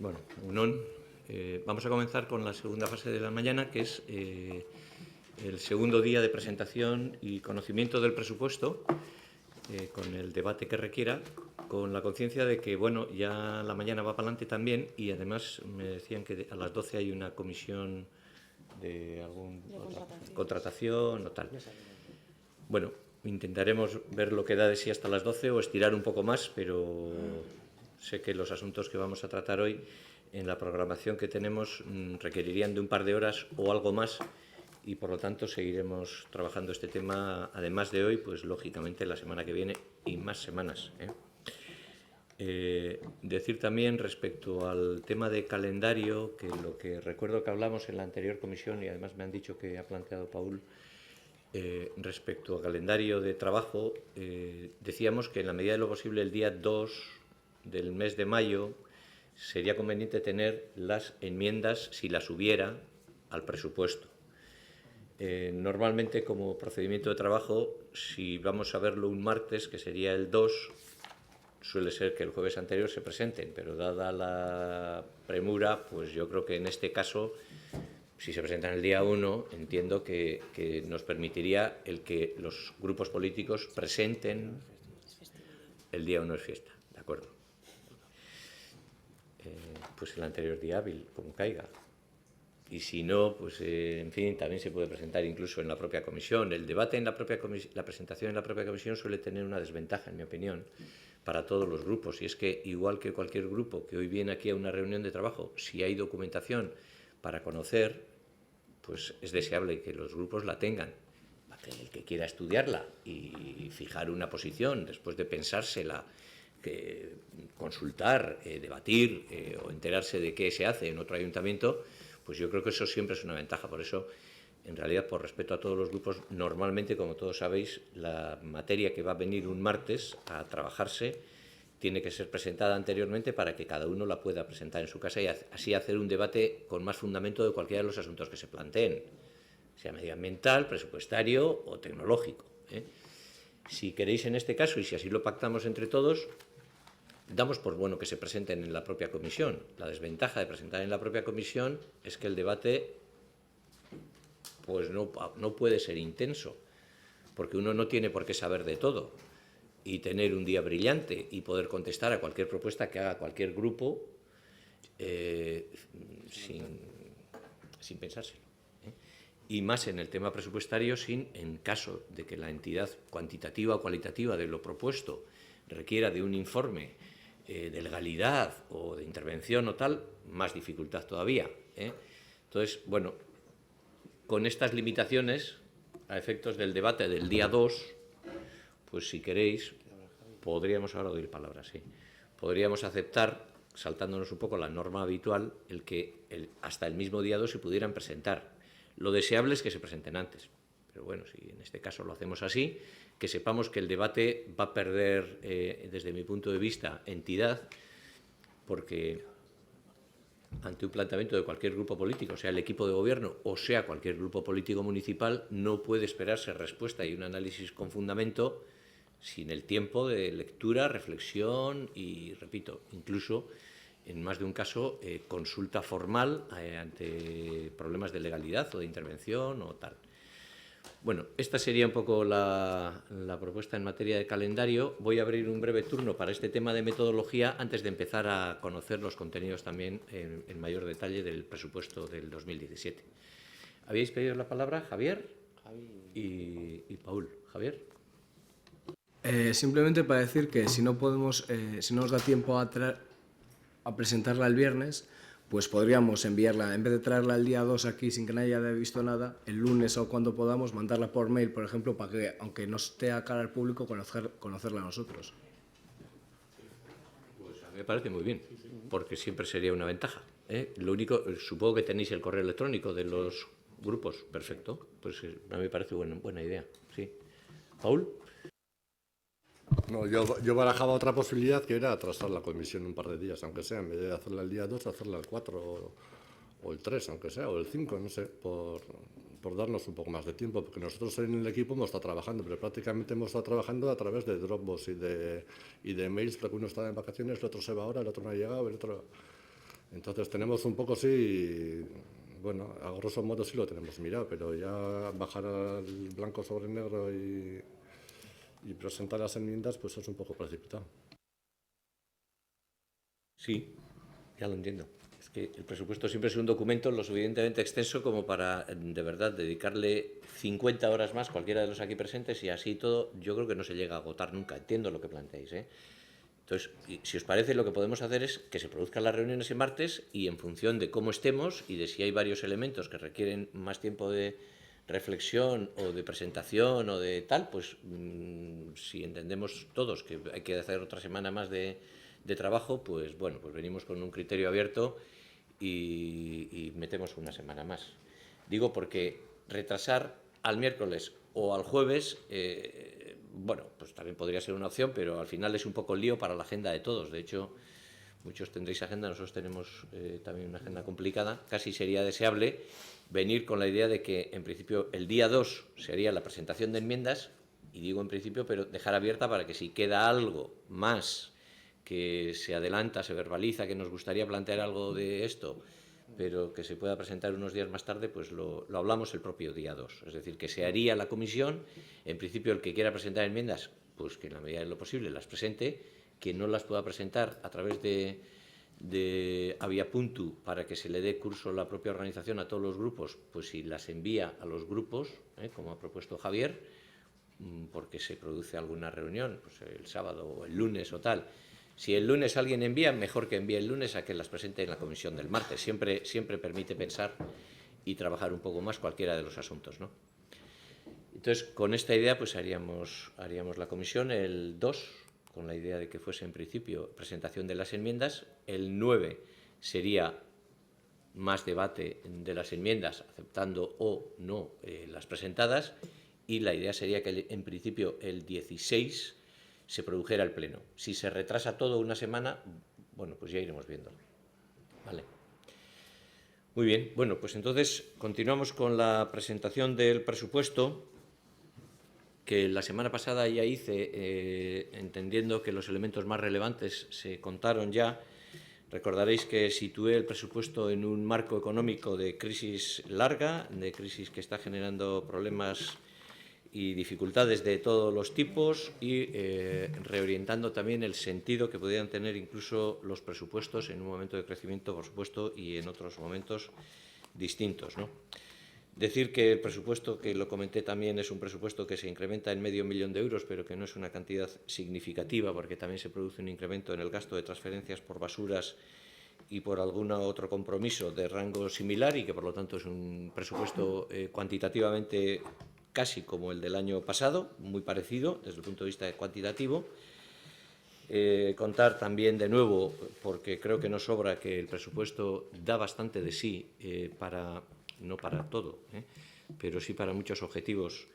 Bueno, unón. Vamos a comenzar con la segunda fase de la mañana, que es el segundo día de presentación y conocimiento del presupuesto, con el debate que requiera, con la conciencia de que, bueno, ya la mañana va para adelante también, y además me decían que a las 12 hay una comisión de contratación o tal. Bueno, intentaremos ver lo que da de sí hasta las 12 o estirar un poco más, pero sé que los asuntos que vamos a tratar hoy en la programación que tenemos requerirían de un par de horas o algo más, y por lo tanto seguiremos trabajando este tema, además de hoy, pues lógicamente la semana que viene y más semanas. Decir también respecto al tema de calendario, que lo que recuerdo que hablamos en la anterior comisión, y además me han dicho que ha planteado Paul, respecto al calendario de trabajo, decíamos que en la medida de lo posible el día 2 del mes de mayo sería conveniente tener las enmiendas, si las hubiera, al presupuesto. Normalmente, como procedimiento de trabajo, si vamos a verlo un martes, que sería el 2, suele ser que el jueves anterior se presenten, pero dada la premura, pues yo creo que en este caso, si se presentan el día 1, entiendo que nos permitiría el que los grupos políticos presenten. El día 1 es fiesta, ¿de acuerdo? Pues el anterior día hábil, como caiga. Y si no, pues en fin, también se puede presentar incluso en la propia comisión. El debate en la propia la presentación en la propia comisión suele tener una desventaja, en mi opinión, para todos los grupos. Y es que, igual que cualquier grupo que hoy viene aquí a una reunión de trabajo, si hay documentación para conocer, pues es deseable que los grupos la tengan. El que quiera estudiarla y fijar una posición después de pensársela, consultar, debatir o enterarse de qué se hace en otro ayuntamiento, pues yo creo que eso siempre es una ventaja. Por eso, en realidad, por respeto a todos los grupos, normalmente, como todos sabéis, la materia que va a venir un martes a trabajarse tiene que ser presentada anteriormente para que cada uno la pueda presentar en su casa y así hacer un debate con más fundamento de cualquiera de los asuntos que se planteen, sea medioambiental, presupuestario o tecnológico. Si queréis, en este caso, y si así lo pactamos entre todos, damos por bueno que se presenten en la propia comisión. La desventaja de presentar en la propia comisión es que el debate pues no puede ser intenso, porque uno no tiene por qué saber de todo y tener un día brillante y poder contestar a cualquier propuesta que haga cualquier grupo sin pensárselo. Y más en el tema presupuestario, en caso de que la entidad cuantitativa o cualitativa de lo propuesto requiera de un informe de legalidad o de intervención o tal, más dificultad todavía. Entonces, bueno, con estas limitaciones, a efectos del debate del día 2, pues si queréis, podríamos, ahora doy palabra, sí, podríamos aceptar, saltándonos un poco la norma habitual, el que hasta el mismo día 2 se pudieran presentar. Lo deseable es que se presenten antes, pero bueno, si en este caso lo hacemos así, que sepamos que el debate va a perder, desde mi punto de vista, entidad, porque ante un planteamiento de cualquier grupo político, sea el equipo de gobierno o sea cualquier grupo político municipal, no puede esperarse respuesta y un análisis con fundamento sin el tiempo de lectura, reflexión y, repito, incluso en más de un caso, consulta formal ante problemas de legalidad o de intervención o tal. Bueno, esta sería un poco la propuesta en materia de calendario. Voy a abrir un breve turno para este tema de metodología antes de empezar a conocer los contenidos también en mayor detalle del presupuesto del 2017. ¿Habíais pedido la palabra, Javier y Paul? Javier. Simplemente para decir que si no nos da tiempo a presentarla el viernes, pues podríamos enviarla, en vez de traerla el día 2 aquí sin que nadie haya visto nada, el lunes o cuando podamos mandarla por mail, por ejemplo, para que, aunque no esté a cara al público, conocerla nosotros. Pues a mí me parece muy bien, porque siempre sería una ventaja. Lo único, supongo que tenéis el correo electrónico de los grupos, perfecto, pues a mí me parece buena idea, sí. ¿Paul? No, yo barajaba otra posibilidad, que era atrasar la comisión un par de días, aunque sea, en vez de hacerla el día 2, hacerla el 4 o el 3, aunque sea, o el 5, no sé, por darnos un poco más de tiempo, porque nosotros en el equipo hemos estado trabajando, pero prácticamente hemos estado trabajando a través de Dropbox y de mails, porque uno está en vacaciones, el otro se va ahora, el otro no ha llegado, el otro... Entonces tenemos un poco, sí, bueno, a grosso modo sí lo tenemos mirado, pero ya bajar al blanco sobre negro y presentar las enmiendas, pues es un poco precipitado. Sí, ya lo entiendo. Es que el presupuesto siempre es un documento lo suficientemente extenso como para, de verdad, dedicarle 50 horas más cualquiera de los aquí presentes y así todo, yo creo que no se llega a agotar nunca. Entiendo lo que planteáis, ¿eh? Entonces, si os parece, lo que podemos hacer es que se produzcan las reuniones en martes y en función de cómo estemos y de si hay varios elementos que requieren más tiempo de reflexión o de presentación o de tal, pues si entendemos todos que hay que hacer otra semana más de trabajo, pues bueno, pues venimos con un criterio abierto y metemos una semana más. Digo porque retrasar al miércoles o al jueves, bueno, pues también podría ser una opción, pero al final es un poco lío para la agenda de todos. De hecho, muchos tendréis agenda, nosotros tenemos también una agenda complicada. Casi sería deseable venir con la idea de que, en principio, el día 2 sería la presentación de enmiendas, y digo en principio, pero dejar abierta para que si queda algo más que se adelanta, se verbaliza, que nos gustaría plantear algo de esto, pero que se pueda presentar unos días más tarde, pues lo hablamos el propio día 2. Es decir, que se haría la comisión, en principio el que quiera presentar enmiendas, pues que en la medida de lo posible las presente, que no las pueda presentar a través de Aviapuntu para que se le dé curso a la propia organización a todos los grupos, pues si las envía a los grupos, como ha propuesto Javier, porque se produce alguna reunión, pues el sábado o el lunes o tal. Si el lunes alguien envía, mejor que envíe el lunes a que las presente en la comisión del martes. Siempre permite pensar y trabajar un poco más cualquiera de los asuntos, ¿no? Entonces, con esta idea, pues haríamos la comisión el 2, con la idea de que fuese en principio presentación de las enmiendas. El 9 sería más debate de las enmiendas, aceptando o no las presentadas. Y la idea sería que en principio el 16 se produjera el pleno. Si se retrasa todo una semana, bueno, pues ya iremos viendo. Vale. Muy bien, bueno, pues entonces continuamos con la presentación del presupuesto, que la semana pasada ya hice, entendiendo que los elementos más relevantes se contaron ya. Recordaréis que situé el presupuesto en un marco económico de crisis larga, de crisis que está generando problemas y dificultades de todos los tipos y reorientando también el sentido que podrían tener incluso los presupuestos en un momento de crecimiento, por supuesto, y en otros momentos distintos, ¿no? Decir que el presupuesto, que lo comenté también, es un presupuesto que se incrementa en $500.000 de euros, pero que no es una cantidad significativa, porque también se produce un incremento en el gasto de transferencias por basuras y por algún otro compromiso de rango similar, y que por lo tanto es un presupuesto cuantitativamente casi como el del año pasado, muy parecido desde el punto de vista cuantitativo. Contar también de nuevo, porque creo que no sobra, que el presupuesto da bastante de sí no para todo, pero sí para muchos objetivos,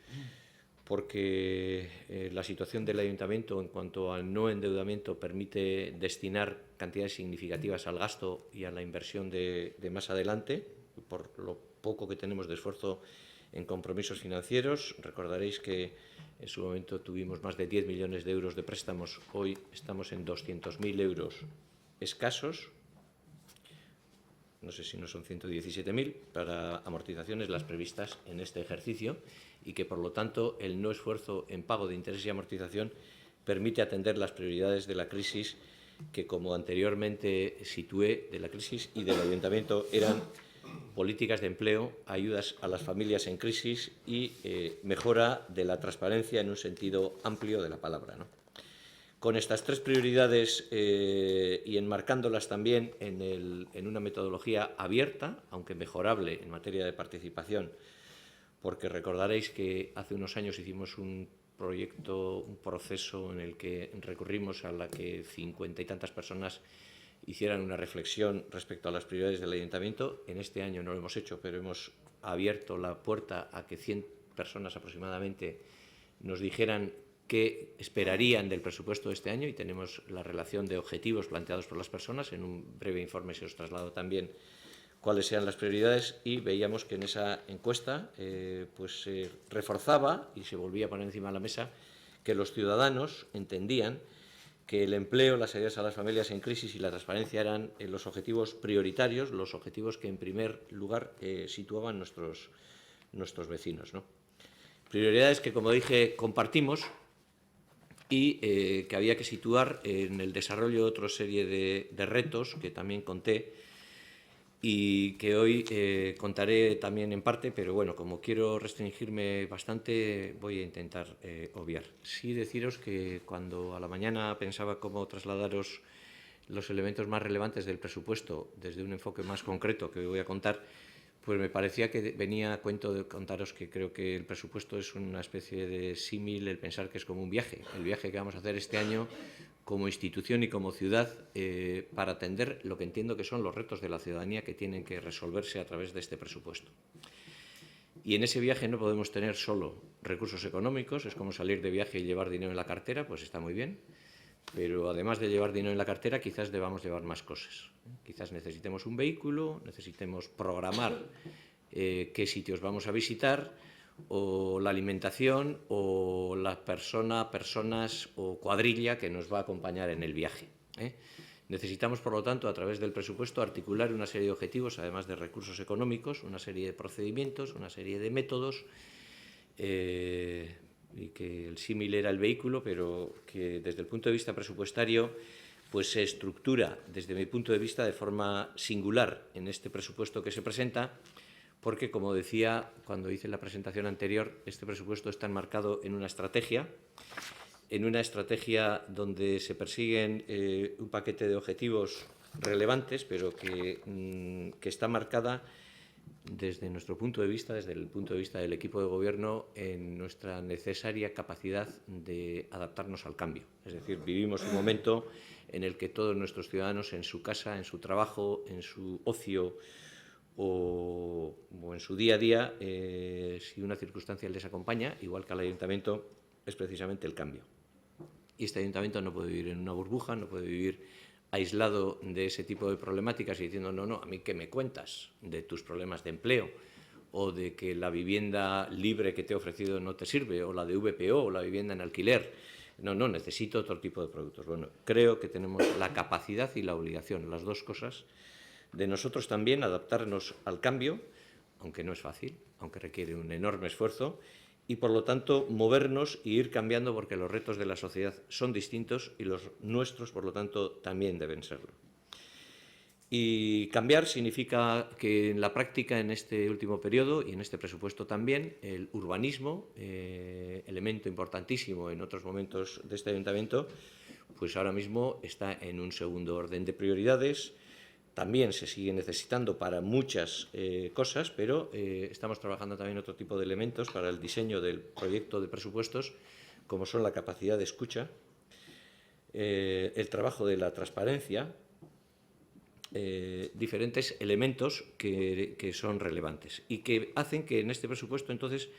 porque la situación del ayuntamiento en cuanto al no endeudamiento permite destinar cantidades significativas al gasto y a la inversión de más adelante, por lo poco que tenemos de esfuerzo en compromisos financieros. Recordaréis que en su momento tuvimos más de 10 millones de euros de préstamos. Hoy estamos en 200.000 euros escasos. No sé si no son 117.000 para amortizaciones las previstas en este ejercicio, y que, por lo tanto, el no esfuerzo en pago de interés y amortización permite atender las prioridades de la crisis que, como anteriormente situé, de la crisis y del ayuntamiento eran políticas de empleo, ayudas a las familias en crisis y mejora de la transparencia en un sentido amplio de la palabra, ¿no? Con estas tres prioridades y enmarcándolas también en una metodología abierta, aunque mejorable en materia de participación, porque recordaréis que hace unos años hicimos un proceso en el que recurrimos a la que 50 y tantas personas hicieran una reflexión respecto a las prioridades del ayuntamiento. En este año no lo hemos hecho, pero hemos abierto la puerta a que 100 personas aproximadamente nos dijeran qué esperarían del presupuesto de este año, y tenemos la relación de objetivos planteados por las personas. En un breve informe se os trasladó también cuáles sean las prioridades, y veíamos que en esa encuesta pues se reforzaba y se volvía a poner encima de la mesa que los ciudadanos entendían que el empleo, las ayudas a las familias en crisis y la transparencia eran los objetivos prioritarios, los objetivos que en primer lugar situaban nuestros vecinos, ¿no? Prioridades que, como dije, compartimos y que había que situar en el desarrollo de otra serie de retos que también conté y que hoy contaré también en parte, pero bueno, como quiero restringirme bastante, voy a intentar obviar. Sí deciros que cuando a la mañana pensaba cómo trasladaros los elementos más relevantes del presupuesto desde un enfoque más concreto que voy a contar, pues me parecía que venía a cuento de contaros que creo que el presupuesto es una especie de símil, el pensar que es como un viaje, el viaje que vamos a hacer este año como institución y como ciudad para atender lo que entiendo que son los retos de la ciudadanía que tienen que resolverse a través de este presupuesto. Y en ese viaje no podemos tener solo recursos económicos, es como salir de viaje y llevar dinero en la cartera, pues está muy bien, pero además de llevar dinero en la cartera, quizás debamos llevar más cosas. Quizás necesitemos un vehículo, necesitemos programar qué sitios vamos a visitar, o la alimentación, o la personas o cuadrilla que nos va a acompañar en el viaje. Necesitamos, por lo tanto, a través del presupuesto, articular una serie de objetivos, además de recursos económicos, una serie de procedimientos, una serie de métodos, y que el símil era el vehículo, pero que desde el punto de vista presupuestario pues se estructura, desde mi punto de vista, de forma singular en este presupuesto que se presenta, porque, como decía cuando hice la presentación anterior, este presupuesto está enmarcado en una estrategia donde se persiguen un paquete de objetivos relevantes, pero que está marcada desde nuestro punto de vista, desde el punto de vista del equipo de gobierno, en nuestra necesaria capacidad de adaptarnos al cambio. Es decir, vivimos un momento en el que todos nuestros ciudadanos, en su casa, en su trabajo, en su ocio o en su día a día, si una circunstancia les acompaña, igual que al ayuntamiento, es precisamente el cambio. Y este ayuntamiento no puede vivir en una burbuja, no puede vivir aislado de ese tipo de problemáticas y diciendo, no, a mí qué me cuentas de tus problemas de empleo o de que la vivienda libre que te he ofrecido no te sirve, o la de VPO, o la vivienda en alquiler. No, necesito otro tipo de productos. Bueno, creo que tenemos la capacidad y la obligación, las dos cosas, de nosotros también adaptarnos al cambio, aunque no es fácil, aunque requiere un enorme esfuerzo, y, por lo tanto, movernos e ir cambiando porque los retos de la sociedad son distintos y los nuestros, por lo tanto, también deben serlo. Y cambiar significa que en la práctica, en este último periodo y en este presupuesto también, el urbanismo, elemento importantísimo en otros momentos de este ayuntamiento, pues ahora mismo está en un segundo orden de prioridades. También se sigue necesitando para muchas cosas, pero estamos trabajando también otro tipo de elementos para el diseño del proyecto de presupuestos, como son la capacidad de escucha, el trabajo de la transparencia, diferentes elementos que son relevantes y que hacen que en este presupuesto, entonces,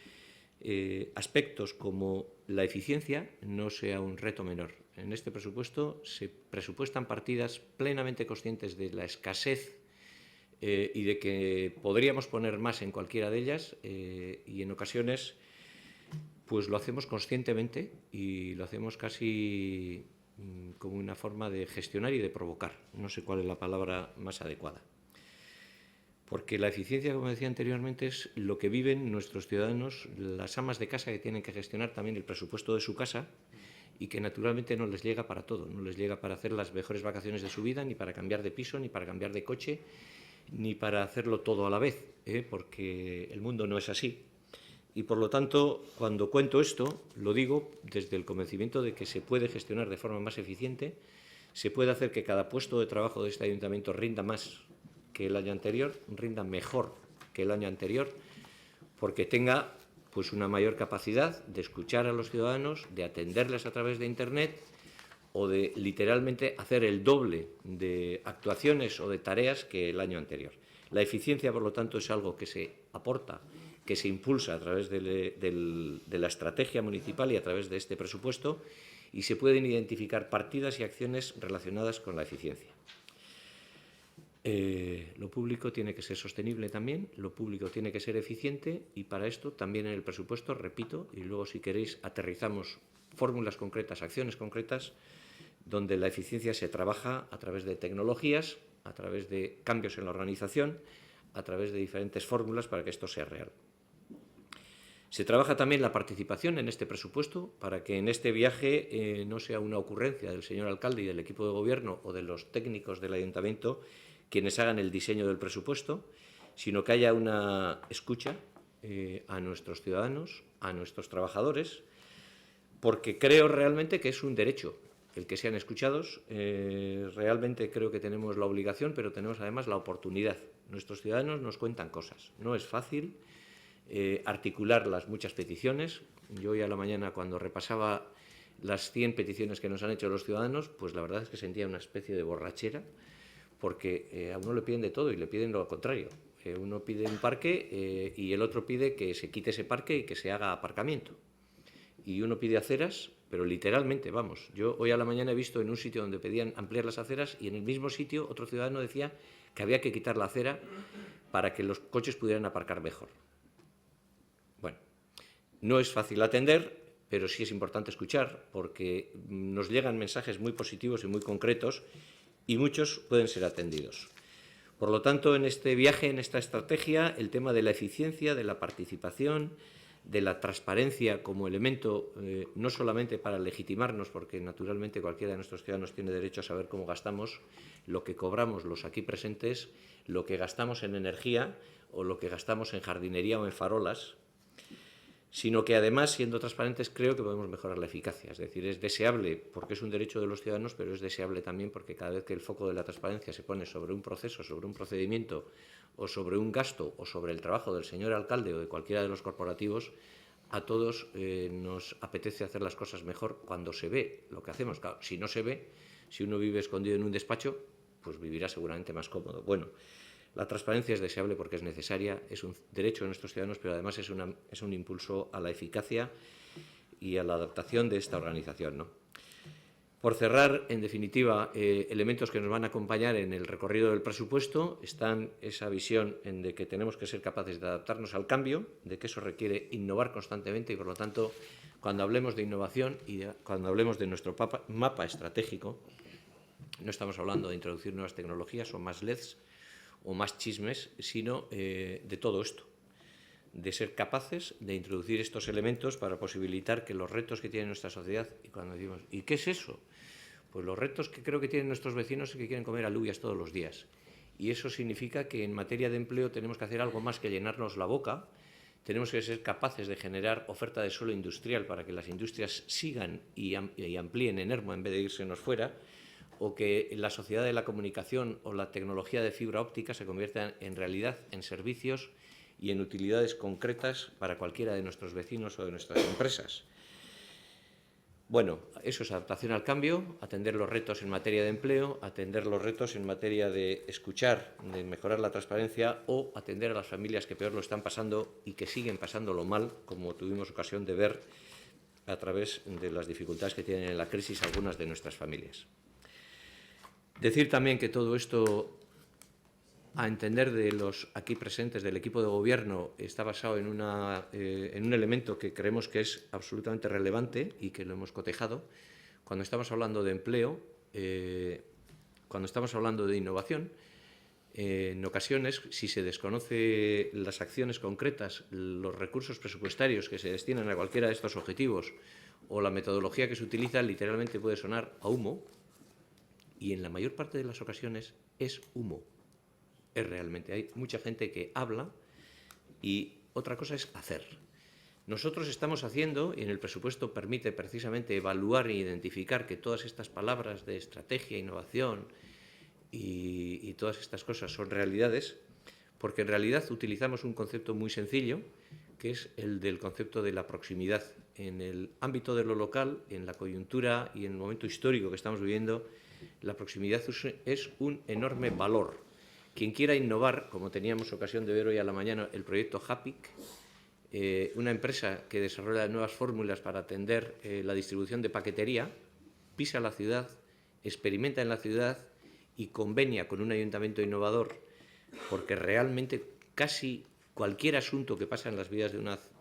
aspectos como la eficiencia no sea un reto menor. En este presupuesto se presupuestan partidas plenamente conscientes de la escasez y de que podríamos poner más en cualquiera de ellas y en ocasiones pues lo hacemos conscientemente y lo hacemos casi como una forma de gestionar y de provocar. No sé cuál es la palabra más adecuada. Porque la eficiencia, como decía anteriormente, es lo que viven nuestros ciudadanos, las amas de casa que tienen que gestionar también el presupuesto de su casa y que naturalmente no les llega para todo, no les llega para hacer las mejores vacaciones de su vida, ni para cambiar de piso, ni para cambiar de coche, ni para hacerlo todo a la vez, porque el mundo no es así. Y, por lo tanto, cuando cuento esto, lo digo desde el convencimiento de que se puede gestionar de forma más eficiente, se puede hacer que cada puesto de trabajo de este ayuntamiento rinda más que el año anterior, rinda mejor que el año anterior, porque tenga pues una mayor capacidad de escuchar a los ciudadanos, de atenderles a través de Internet o de literalmente hacer el doble de actuaciones o de tareas que el año anterior. La eficiencia, por lo tanto, es algo que se aporta, que se impulsa a través de la estrategia municipal y a través de este presupuesto, y se pueden identificar partidas y acciones relacionadas con la eficiencia. Lo público tiene que ser sostenible también, lo público tiene que ser eficiente y para esto también en el presupuesto, repito, y luego si queréis aterrizamos fórmulas concretas, acciones concretas, donde la eficiencia se trabaja a través de tecnologías, a través de cambios en la organización, a través de diferentes fórmulas para que esto sea real. Se trabaja también la participación en este presupuesto para que en este viaje no sea una ocurrencia del señor alcalde y del equipo de gobierno o de los técnicos del ayuntamiento quienes hagan el diseño del presupuesto, sino que haya una escucha a nuestros ciudadanos, a nuestros trabajadores, porque creo realmente que es un derecho el que sean escuchados. Realmente creo que tenemos la obligación, pero tenemos además la oportunidad. Nuestros ciudadanos nos cuentan cosas. No es fácil articular las muchas peticiones. Yo hoy a la mañana, cuando repasaba las 100 peticiones que nos han hecho los ciudadanos, pues la verdad es que sentía una especie de borrachera, porque a uno le piden de todo y le piden lo contrario. Uno pide un parque y el otro pide que se quite ese parque y que se haga aparcamiento. Y uno pide aceras, pero literalmente, vamos. Yo hoy a la mañana he visto en un sitio donde pedían ampliar las aceras y en el mismo sitio otro ciudadano decía que había que quitar la acera para que los coches pudieran aparcar mejor. Bueno, no es fácil atender, pero sí es importante escuchar, porque nos llegan mensajes muy positivos y muy concretos y muchos pueden ser atendidos. Por lo tanto, en este viaje, en esta estrategia, el tema de la eficiencia, de la participación, de la transparencia como elemento, no solamente para legitimarnos, porque naturalmente cualquiera de nuestros ciudadanos tiene derecho a saber cómo gastamos, lo que cobramos los aquí presentes, lo que gastamos en energía o lo que gastamos en jardinería o en farolas, sino que además, siendo transparentes, creo que podemos mejorar la eficacia. Es decir, es deseable porque es un derecho de los ciudadanos, pero es deseable también porque cada vez que el foco de la transparencia se pone sobre un proceso, sobre un procedimiento o sobre un gasto o sobre el trabajo del señor alcalde o de cualquiera de los corporativos, a todos nos apetece hacer las cosas mejor cuando se ve lo que hacemos. Claro, si no se ve, si uno vive escondido en un despacho, pues vivirá seguramente más cómodo. Bueno, la transparencia es deseable porque es necesaria, es un derecho de nuestros ciudadanos, pero además es un impulso a la eficacia y a la adaptación de esta organización, ¿no? Por cerrar, en definitiva, elementos que nos van a acompañar en el recorrido del presupuesto están esa visión de que tenemos que ser capaces de adaptarnos al cambio, de que eso requiere innovar constantemente y, por lo tanto, cuando hablemos de innovación y cuando hablemos de nuestro mapa estratégico, no estamos hablando de introducir nuevas tecnologías o más LEDs o más chismes, sino de todo esto, de ser capaces de introducir estos elementos para posibilitar que los retos que tiene nuestra sociedad, y cuando decimos, ¿y qué es eso? Pues los retos que creo que tienen nuestros vecinos es que quieren comer alubias todos los días. Y eso significa que en materia de empleo tenemos que hacer algo más que llenarnos la boca, tenemos que ser capaces de generar oferta de suelo industrial para que las industrias sigan y amplíen en Ermua en vez de irsenos fuera, o que la sociedad de la comunicación o la tecnología de fibra óptica se conviertan en realidad en servicios y en utilidades concretas para cualquiera de nuestros vecinos o de nuestras empresas. Bueno, eso es adaptación al cambio, atender los retos en materia de empleo, atender los retos en materia de escuchar, de mejorar la transparencia o atender a las familias que peor lo están pasando y que siguen pasándolo mal, como tuvimos ocasión de ver a través de las dificultades que tienen en la crisis algunas de nuestras familias. Decir también que todo esto, a entender de los aquí presentes del equipo de gobierno, está basado en un elemento que creemos que es absolutamente relevante y que lo hemos cotejado. Cuando estamos hablando de empleo, cuando estamos hablando de innovación, en ocasiones, si se desconoce las acciones concretas, los recursos presupuestarios que se destinan a cualquiera de estos objetivos o la metodología que se utiliza, literalmente puede sonar a humo. Y en la mayor parte de las ocasiones es humo. Es realmente. Hay mucha gente que habla y otra cosa es hacer. Nosotros estamos haciendo, y en el presupuesto permite precisamente evaluar e identificar que todas estas palabras de estrategia, innovación y todas estas cosas son realidades, porque en realidad utilizamos un concepto muy sencillo, que es el del concepto de la proximidad. En el ámbito de lo local, en la coyuntura y en el momento histórico que estamos viviendo, la proximidad es un enorme valor. Quien quiera innovar, como teníamos ocasión de ver hoy a la mañana, el proyecto HAPIC, una empresa que desarrolla nuevas fórmulas para atender la distribución de paquetería, pisa la ciudad, experimenta en la ciudad y convenia con un ayuntamiento innovador, porque realmente casi cualquier asunto que pasa en las vidas de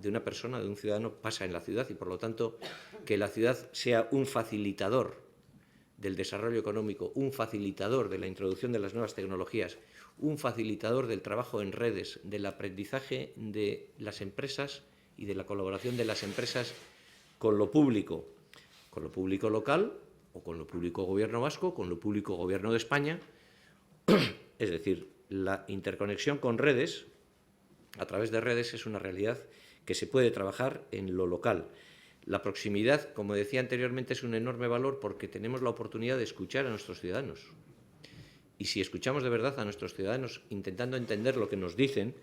una persona, de un ciudadano, pasa en la ciudad y, por lo tanto, que la ciudad sea un facilitador del desarrollo económico, un facilitador de la introducción de las nuevas tecnologías, un facilitador del trabajo en redes, del aprendizaje de las empresas y de la colaboración de las empresas con lo público local o con lo público gobierno vasco, con lo público gobierno de España. Es decir, la interconexión con redes, a través de redes, es una realidad que se puede trabajar en lo local. La proximidad, como decía anteriormente, es un enorme valor porque tenemos la oportunidad de escuchar a nuestros ciudadanos. Y si escuchamos de verdad a nuestros ciudadanos intentando entender lo que nos dicen,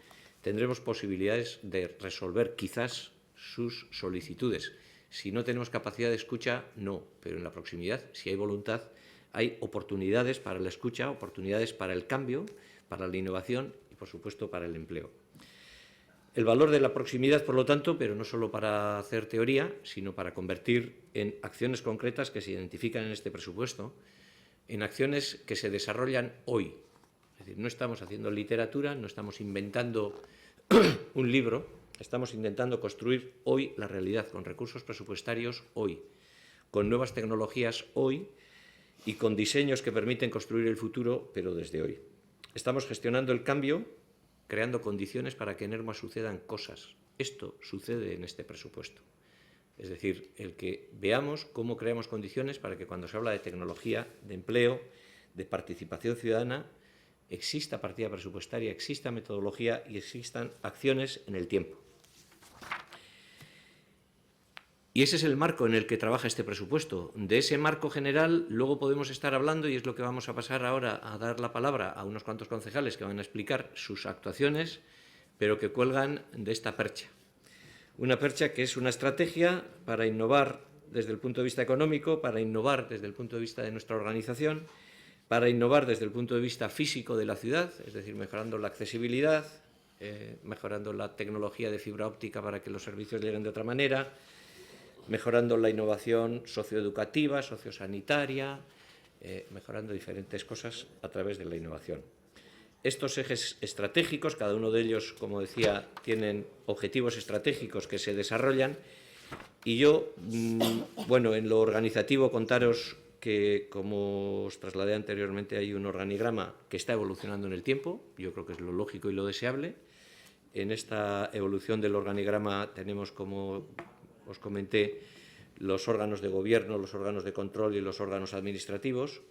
tendremos posibilidades de resolver quizás sus solicitudes. Si no tenemos capacidad de escucha, no, pero en la proximidad, si hay voluntad, hay oportunidades para la escucha, oportunidades para el cambio, para la innovación y, por supuesto, para el empleo. El valor de la proximidad, por lo tanto, pero no solo para hacer teoría, sino para convertir en acciones concretas que se identifican en este presupuesto, en acciones que se desarrollan hoy. Es decir, no estamos haciendo literatura, no estamos inventando un libro, estamos intentando construir hoy la realidad, con recursos presupuestarios hoy, con nuevas tecnologías hoy y con diseños que permiten construir el futuro, pero desde hoy. Estamos gestionando el cambio, creando condiciones para que en ERMA sucedan cosas. Esto sucede en este presupuesto. Es decir, el que veamos cómo creamos condiciones para que cuando se habla de tecnología, de empleo, de participación ciudadana, exista partida presupuestaria, exista metodología y existan acciones en el tiempo. Y ese es el marco en el que trabaja este presupuesto. De ese marco general luego podemos estar hablando, y es lo que vamos a pasar ahora a dar la palabra a unos cuantos concejales que van a explicar sus actuaciones, pero que cuelgan de esta percha. Una percha que es una estrategia para innovar desde el punto de vista económico, para innovar desde el punto de vista de nuestra organización, para innovar desde el punto de vista físico de la ciudad, es decir, mejorando la accesibilidad, mejorando la tecnología de fibra óptica para que los servicios lleguen de otra manera, mejorando la innovación socioeducativa, sociosanitaria, mejorando diferentes cosas a través de la innovación. Estos ejes estratégicos, cada uno de ellos, como decía, tienen objetivos estratégicos que se desarrollan y yo, bueno, en lo organizativo contaros que, como os trasladé anteriormente, hay un organigrama que está evolucionando en el tiempo, yo creo que es lo lógico y lo deseable. En esta evolución del organigrama tenemos, como os comenté, los órganos de gobierno, los órganos de control y los órganos administrativos.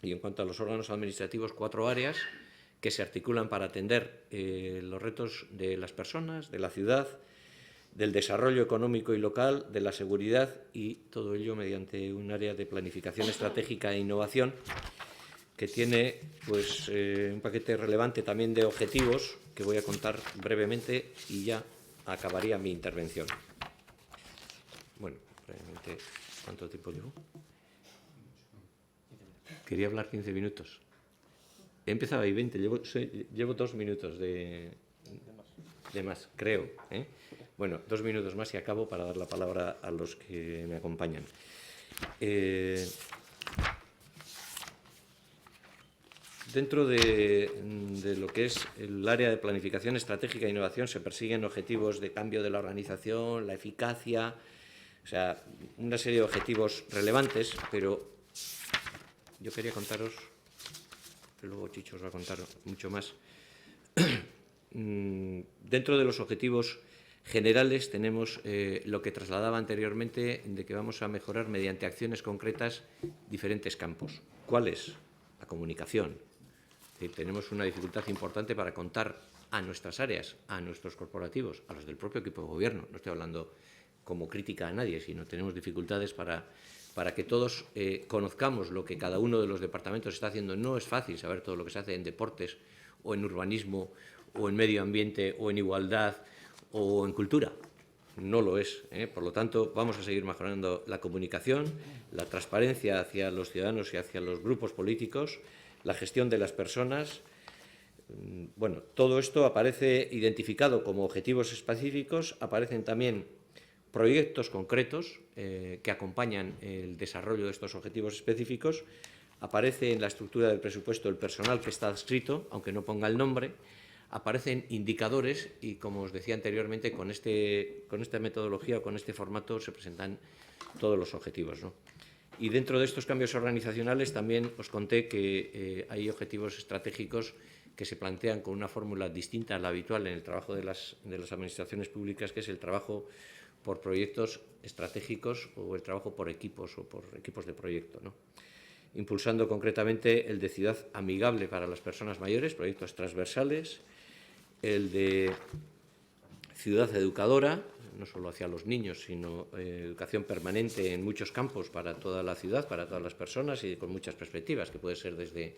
Y en cuanto a los órganos administrativos, 4 áreas que se articulan para atender los retos de las personas, de la ciudad, del desarrollo económico y local, de la seguridad, y todo ello mediante un área de planificación estratégica e innovación que tiene pues, un paquete relevante también de objetivos que voy a contar brevemente y ya acabaría mi intervención. Bueno, brevemente, ¿cuánto tiempo llevo? Quería hablar 15 minutos. He empezado ahí 20, llevo 2 minutos de más, creo. Bueno, 2 minutos más y acabo para dar la palabra a los que me acompañan. Dentro de lo que es el área de planificación estratégica e innovación se persiguen objetivos de cambio de la organización, la eficacia, o sea, una serie de objetivos relevantes, pero yo quería contaros, pero luego Chicho os va a contar mucho más. Dentro de los objetivos generales tenemos lo que trasladaba anteriormente, de que vamos a mejorar mediante acciones concretas diferentes campos. ¿Cuáles? La comunicación. Tenemos una dificultad importante para contar a nuestras áreas, a nuestros corporativos, a los del propio equipo de gobierno. No estoy hablando como crítica a nadie, sino tenemos dificultades para que todos conozcamos lo que cada uno de los departamentos está haciendo. No es fácil saber todo lo que se hace en deportes, o en urbanismo, o en medio ambiente, o en igualdad, o en cultura. No lo es. Por lo tanto, vamos a seguir mejorando la comunicación, la transparencia hacia los ciudadanos y hacia los grupos políticos, la gestión de las personas. Bueno, todo esto aparece identificado como objetivos específicos, aparecen también proyectos concretos que acompañan el desarrollo de estos objetivos específicos, aparece en la estructura del presupuesto el personal que está adscrito, aunque no ponga el nombre, aparecen indicadores y, como os decía anteriormente, con esta metodología o con este formato se presentan todos los objetivos, ¿no? Y dentro de estos cambios organizacionales también os conté que hay objetivos estratégicos que se plantean con una fórmula distinta a la habitual en el trabajo de las administraciones públicas, que es el trabajo por proyectos estratégicos o el trabajo por equipos o por equipos de proyecto, ¿no? Impulsando concretamente el de ciudad amigable para las personas mayores, proyectos transversales, el de ciudad educadora, no solo hacia los niños, sino educación permanente en muchos campos para toda la ciudad, para todas las personas y con muchas perspectivas, que puede ser desde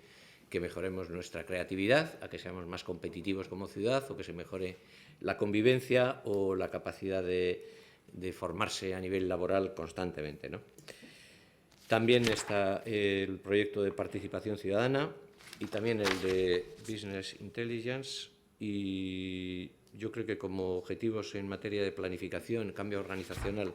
que mejoremos nuestra creatividad, a que seamos más competitivos como ciudad, o que se mejore la convivencia o la capacidad de formarse a nivel laboral constantemente, ¿no? También está el proyecto de participación ciudadana y también el de Business Intelligence, y yo creo que como objetivos en materia de planificación, cambio organizacional,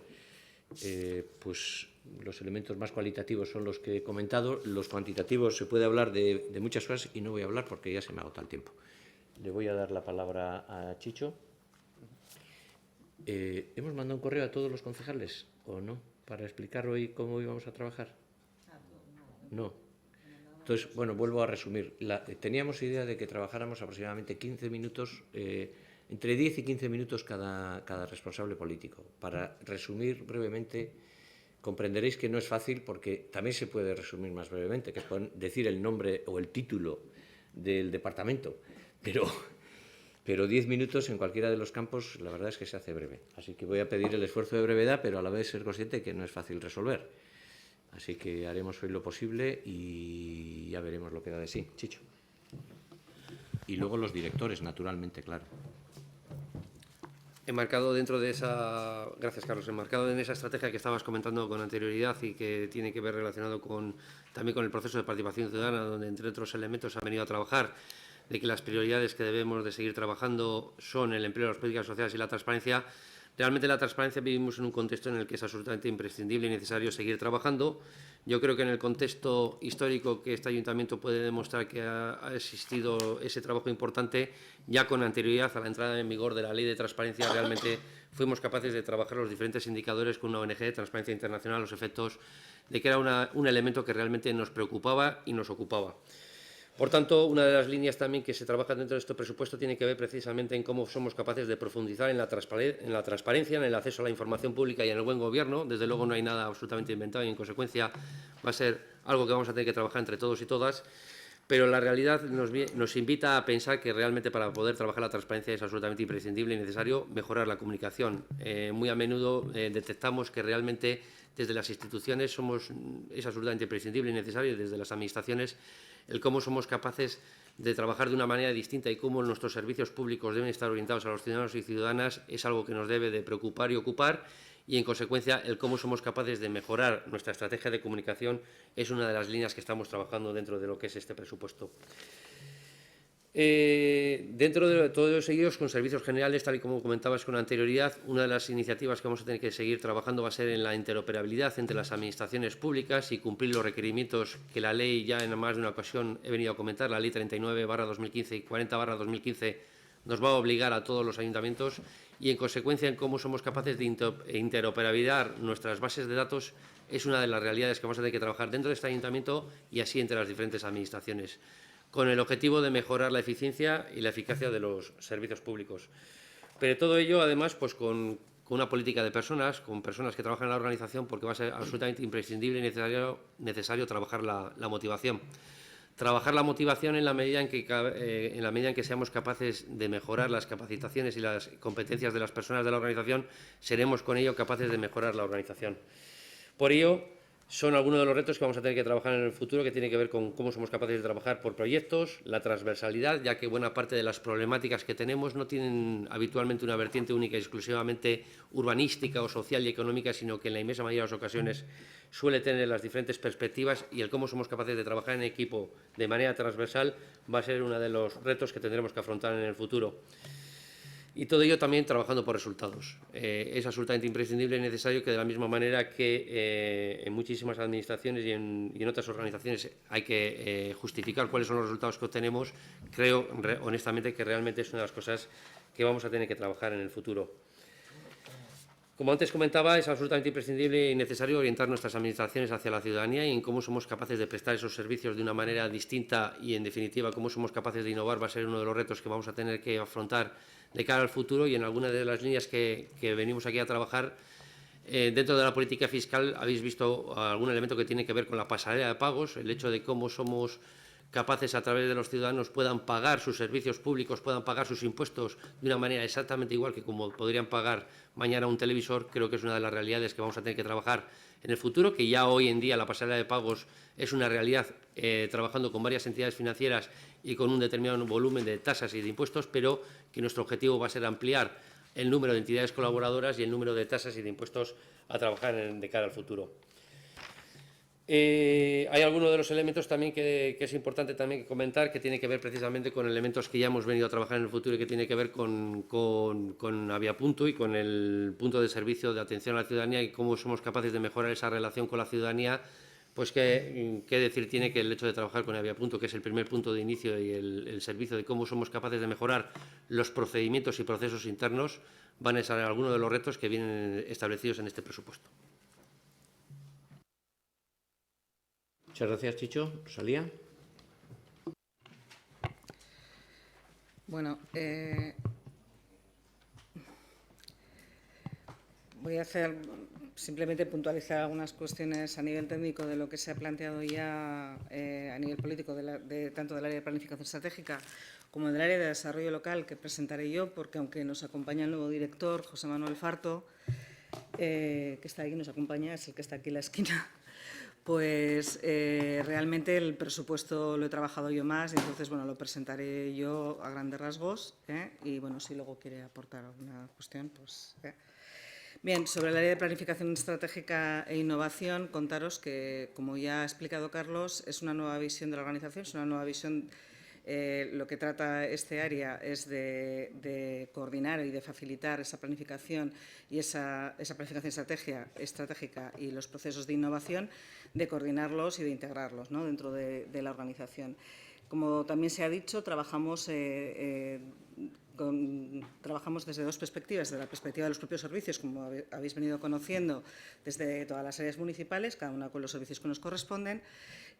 pues los elementos más cualitativos son los que he comentado. Los cuantitativos se puede hablar de muchas cosas y no voy a hablar porque ya se me agota el tiempo. Le voy a dar la palabra a Chicho. ¿Hemos mandado un correo a todos los concejales o no? Para explicar hoy cómo íbamos a trabajar. No. Entonces, bueno, vuelvo a resumir. Teníamos idea de que trabajáramos aproximadamente 15 minutos, entre 10 y 15 minutos cada responsable político. Para resumir brevemente, comprenderéis que no es fácil porque también se puede resumir más brevemente, que es decir el nombre o el título del departamento, pero 10 minutos en cualquiera de los campos, la verdad es que se hace breve. Así que voy a pedir el esfuerzo de brevedad, pero a la vez ser consciente que no es fácil resolver. Así que haremos hoy lo posible y ya veremos lo que da de sí. Chicho. Y luego los directores, naturalmente, claro. Enmarcado dentro de esa, gracias Carlos, enmarcado en esa estrategia que estabas comentando con anterioridad y que tiene que ver relacionado también con el proceso de participación ciudadana, donde entre otros elementos han venido a trabajar de que las prioridades que debemos de seguir trabajando son el empleo, las políticas sociales y la transparencia. Realmente la transparencia vivimos en un contexto en el que es absolutamente imprescindible y necesario seguir trabajando. Yo creo que en el contexto histórico que este ayuntamiento puede demostrar que ha existido ese trabajo importante, ya con anterioridad a la entrada en vigor de la Ley de Transparencia, realmente fuimos capaces de trabajar los diferentes indicadores con una ONG de Transparencia Internacional a los efectos de que era un elemento que realmente nos preocupaba y nos ocupaba. Por tanto, una de las líneas también que se trabaja dentro de este presupuesto tiene que ver precisamente en cómo somos capaces de profundizar en la transparencia, en el acceso a la información pública y en el buen gobierno. Desde luego no hay nada absolutamente inventado y, en consecuencia, va a ser algo que vamos a tener que trabajar entre todos y todas. Pero la realidad nos invita a pensar que realmente para poder trabajar la transparencia es absolutamente imprescindible y necesario mejorar la comunicación. Muy a menudo detectamos que realmente desde las instituciones es absolutamente imprescindible y necesario, y desde las administraciones, el cómo somos capaces de trabajar de una manera distinta y cómo nuestros servicios públicos deben estar orientados a los ciudadanos y ciudadanas es algo que nos debe de preocupar y ocupar, y en consecuencia el cómo somos capaces de mejorar nuestra estrategia de comunicación es una de las líneas que estamos trabajando dentro de lo que es este presupuesto. Dentro de todos ellos, con servicios generales, tal y como comentabas con anterioridad, una de las iniciativas que vamos a tener que seguir trabajando va a ser en la interoperabilidad entre las administraciones públicas y cumplir los requerimientos que la ley, ya en más de una ocasión he venido a comentar, la ley 39/2015 y 40/2015, nos va a obligar a todos los ayuntamientos, y en consecuencia en cómo somos capaces de interoperabilizar nuestras bases de datos es una de las realidades que vamos a tener que trabajar dentro de este ayuntamiento y así entre las diferentes administraciones, con el objetivo de mejorar la eficiencia y la eficacia de los servicios públicos. Pero todo ello, además, pues con una política de personas, con personas que trabajan en la organización, porque va a ser absolutamente imprescindible y necesario trabajar la motivación. Trabajar la motivación en la medida en que seamos capaces de mejorar las capacitaciones y las competencias de las personas de la organización, seremos con ello capaces de mejorar la organización. Por ello, son algunos de los retos que vamos a tener que trabajar en el futuro, que tiene que ver con cómo somos capaces de trabajar por proyectos, la transversalidad, ya que buena parte de las problemáticas que tenemos no tienen habitualmente una vertiente única y exclusivamente urbanística o social y económica, sino que en la inmensa mayoría de las ocasiones suele tener las diferentes perspectivas, y el cómo somos capaces de trabajar en equipo de manera transversal va a ser uno de los retos que tendremos que afrontar en el futuro. Y todo ello también trabajando por resultados. Es absolutamente imprescindible y necesario que, de la misma manera que en muchísimas administraciones y en otras organizaciones hay que justificar cuáles son los resultados que obtenemos, creo honestamente que realmente es una de las cosas que vamos a tener que trabajar en el futuro. Como antes comentaba, es absolutamente imprescindible y necesario orientar nuestras administraciones hacia la ciudadanía y en cómo somos capaces de prestar esos servicios de una manera distinta y, en definitiva, cómo somos capaces de innovar va a ser uno de los retos que vamos a tener que afrontar de cara al futuro. Y en algunas de las líneas que venimos aquí a trabajar, dentro de la política fiscal habéis visto algún elemento que tiene que ver con la pasarela de pagos, el hecho de cómo somos capaces a través de los ciudadanos puedan pagar sus servicios públicos, puedan pagar sus impuestos de una manera exactamente igual que como podrían pagar mañana un televisor. Creo que es una de las realidades que vamos a tener que trabajar en el futuro, que ya hoy en día la pasarela de pagos es una realidad, trabajando con varias entidades financieras y con un determinado volumen de tasas y de impuestos, pero que nuestro objetivo va a ser ampliar el número de entidades colaboradoras y el número de tasas y de impuestos a trabajar de cara al futuro. Hay algunos de los elementos también que es importante también comentar, que tiene que ver precisamente con elementos que ya hemos venido a trabajar en el futuro y que tiene que ver con Aviapunto y con el punto de servicio de atención a la ciudadanía y cómo somos capaces de mejorar esa relación con la ciudadanía. Pues qué decir tiene que el hecho de trabajar con Aviapunto, que es el primer punto de inicio, y el servicio de cómo somos capaces de mejorar los procedimientos y procesos internos, van a ser algunos de los retos que vienen establecidos en este presupuesto. Muchas gracias, Chicho. Rosalía. Bueno, voy a simplemente puntualizar algunas cuestiones a nivel técnico de lo que se ha planteado ya a nivel político, tanto del área de planificación estratégica como del área de desarrollo local, que presentaré yo, porque aunque nos acompaña el nuevo director, José Manuel Farto, que está aquí, nos acompaña, es el que está aquí en la esquina, pues realmente el presupuesto lo he trabajado yo más, y entonces bueno, lo presentaré yo a grandes rasgos, y bueno, si luego quiere aportar alguna cuestión, pues... Bien, sobre el área de planificación estratégica e innovación, contaros que, como ya ha explicado Carlos, es una nueva visión de la organización, es una nueva visión. Lo que trata este área es de coordinar y de facilitar esa planificación y esa planificación estratégica y los procesos de innovación, de coordinarlos y de integrarlos, ¿no?, dentro de la organización. Como también se ha dicho, trabajamos desde dos perspectivas, desde la perspectiva de los propios servicios, como habéis venido conociendo, desde todas las áreas municipales, cada una con los servicios que nos corresponden,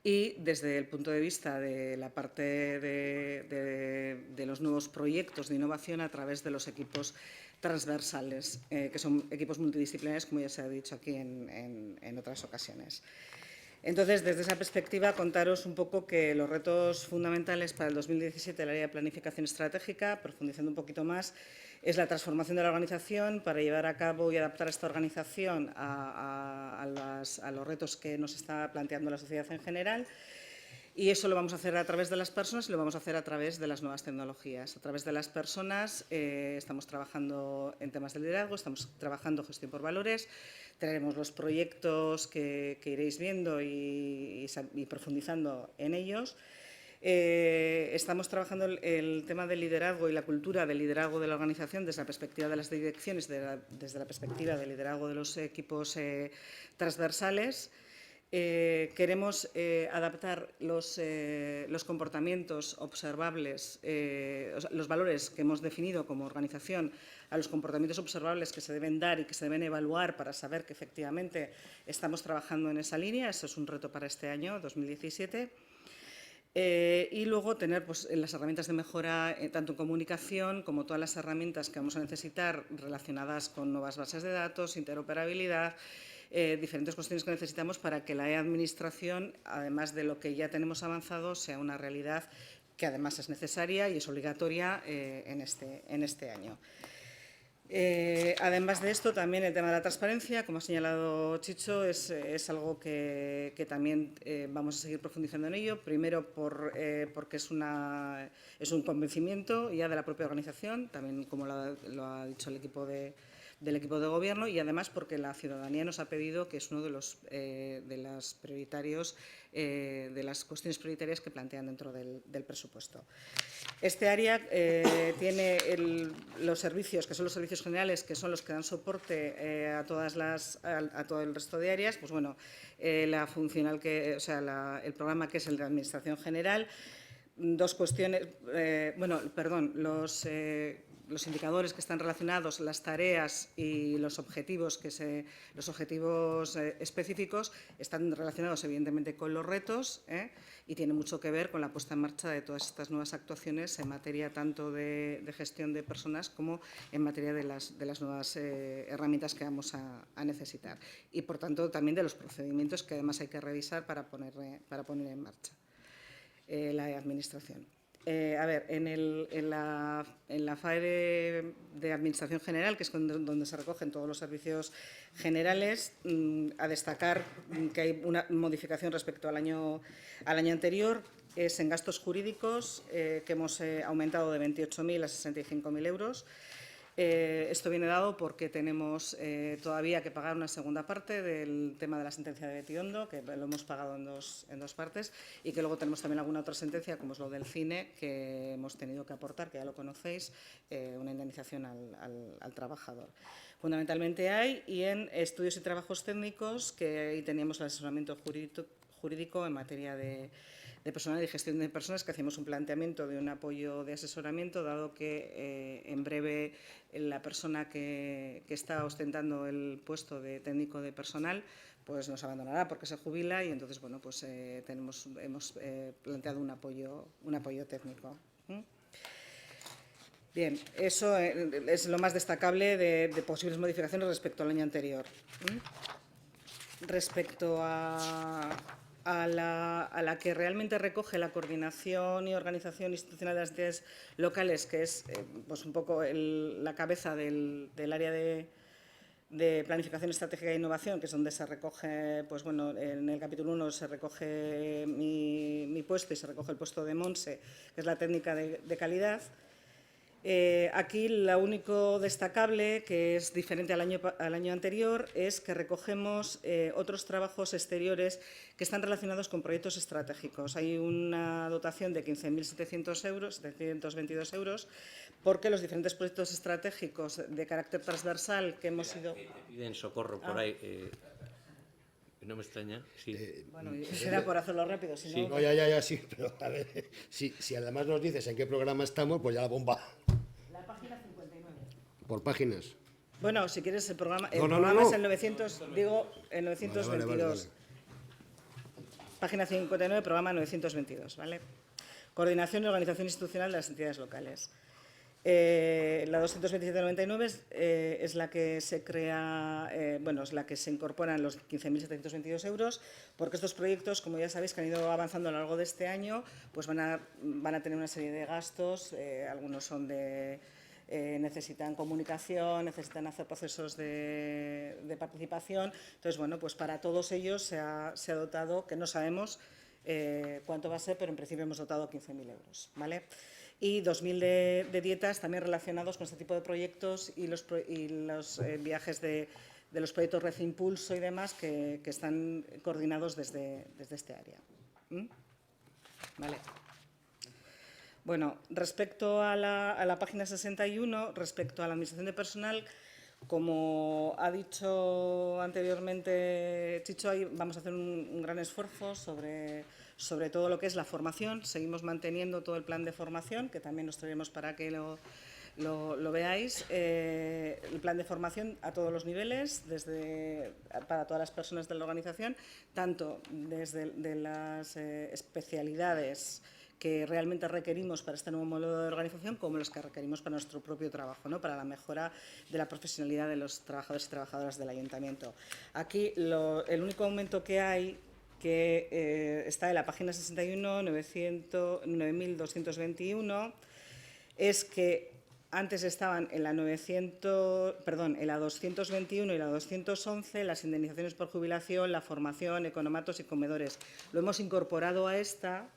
y desde el punto de vista de la parte de los nuevos proyectos de innovación a través de los equipos transversales, que son equipos multidisciplinares, como ya se ha dicho aquí en otras ocasiones. Entonces, desde esa perspectiva, contaros un poco que los retos fundamentales para el 2017 del área de planificación estratégica, profundizando un poquito más, es la transformación de la organización para llevar a cabo y adaptar esta organización a los retos que nos está planteando la sociedad en general. Y eso lo vamos a hacer a través de las personas y lo vamos a hacer a través de las nuevas tecnologías. A través de las personas estamos trabajando en temas de liderazgo, estamos trabajando gestión por valores, traeremos los proyectos que iréis viendo y profundizando en ellos. Estamos trabajando el tema del liderazgo y la cultura del liderazgo de la organización desde la perspectiva de las direcciones, desde la perspectiva del liderazgo de los equipos transversales. Queremos adaptar los comportamientos observables, los valores que hemos definido como organización a los comportamientos observables que se deben dar y que se deben evaluar para saber que efectivamente estamos trabajando en esa línea. Eso es un reto para este año, 2017. Y luego tener pues, las herramientas de mejora, tanto en comunicación como todas las herramientas que vamos a necesitar relacionadas con nuevas bases de datos, interoperabilidad, diferentes cuestiones que necesitamos para que la administración, además de lo que ya tenemos avanzado, sea una realidad que además es necesaria y es obligatoria en este año. Además de esto, también el tema de la transparencia, como ha señalado Chicho, es algo que también vamos a seguir profundizando en ello. Primero, porque es un convencimiento ya de la propia organización, también como lo ha dicho el equipo del equipo de gobierno, y además porque la ciudadanía nos ha pedido que es uno de las cuestiones prioritarias que plantean dentro del presupuesto. Este área tiene los servicios, que son los servicios generales, que son los que dan soporte a todo el resto de áreas. Pues bueno, el programa que es el de Administración General. Dos cuestiones, los indicadores que están relacionados, las tareas y los objetivos, específicos están relacionados evidentemente con los retos, y tiene mucho que ver con la puesta en marcha de todas estas nuevas actuaciones en materia tanto de gestión de personas como en materia de las nuevas herramientas que vamos a necesitar. Y, por tanto, también de los procedimientos que además hay que revisar para poner en marcha la Administración. En la FAE de Administración General, que es donde se recogen todos los servicios generales, a destacar que hay una modificación respecto al año anterior, es en gastos jurídicos, que hemos aumentado de 28.000 a 65.000 euros. Esto viene dado porque tenemos todavía que pagar una segunda parte del tema de la sentencia de Betiondo, que lo hemos pagado en dos partes, y que luego tenemos también alguna otra sentencia, como es lo del cine, que hemos tenido que aportar, que ya lo conocéis, una indemnización al trabajador. Fundamentalmente hay, y en estudios y trabajos técnicos, que ahí teníamos el asesoramiento jurídico en materia de personal y gestión de personas, que hacíamos un planteamiento de un apoyo de asesoramiento, dado que en breve la persona que está ostentando el puesto de técnico de personal pues nos abandonará porque se jubila, y entonces bueno, pues hemos planteado un apoyo técnico. Bien, eso es lo más destacable de posibles modificaciones respecto al año anterior. Respecto a la que realmente recoge la coordinación y organización institucional de las entidades locales, que es pues un poco la cabeza del área de planificación estratégica e innovación, que es donde se recoge, pues bueno, en el capítulo 1 se recoge mi puesto y se recoge el puesto de Monse, que es la técnica de calidad. Aquí lo único destacable, que es diferente al año anterior, es que recogemos otros trabajos exteriores que están relacionados con proyectos estratégicos. Hay una dotación de 15.722 euros, porque los diferentes proyectos estratégicos de carácter transversal que hemos ido... Te piden socorro por ahí. No me extraña, sí. Bueno, será por hacerlo rápido, si no... No, ya, sí, pero a ver, si además nos dices en qué programa estamos, pues ya la bomba. La página 59. Por páginas. Bueno, si quieres el programa... El No. programa es el 922. Vale. Página 59, programa 922, ¿vale? Coordinación y organización institucional de las entidades locales. La 227.99 es la que se crea, es la que se incorporan los 15.722 euros, porque estos proyectos, como ya sabéis, que han ido avanzando a lo largo de este año, pues van a tener una serie de gastos. Algunos son necesitan comunicación, necesitan hacer procesos de participación. Entonces, bueno, pues para todos ellos se ha dotado, que no sabemos cuánto va a ser, pero en principio hemos dotado 15.000 euros, ¿vale? Y 2.000 de dietas también relacionados con este tipo de proyectos y los viajes de los proyectos Red Impulso y demás que están coordinados desde este área. ¿Vale? Bueno, respecto a la página 61, respecto a la administración de personal, como ha dicho anteriormente Chicho, ahí vamos a hacer un gran esfuerzo sobre todo lo que es la formación. Seguimos manteniendo todo el plan de formación, que también os traeremos para que lo veáis. El plan de formación a todos los niveles, para todas las personas de la organización, tanto desde las especialidades que realmente requerimos para este nuevo modelo de organización, como los que requerimos para nuestro propio trabajo, ¿no? Para la mejora de la profesionalidad de los trabajadores y trabajadoras del ayuntamiento. Aquí el único aumento que hay, que está en la página 61, 9.221, es que antes estaban en la 221 y la 211 las indemnizaciones por jubilación, la formación, economatos y comedores. Lo hemos incorporado a esta,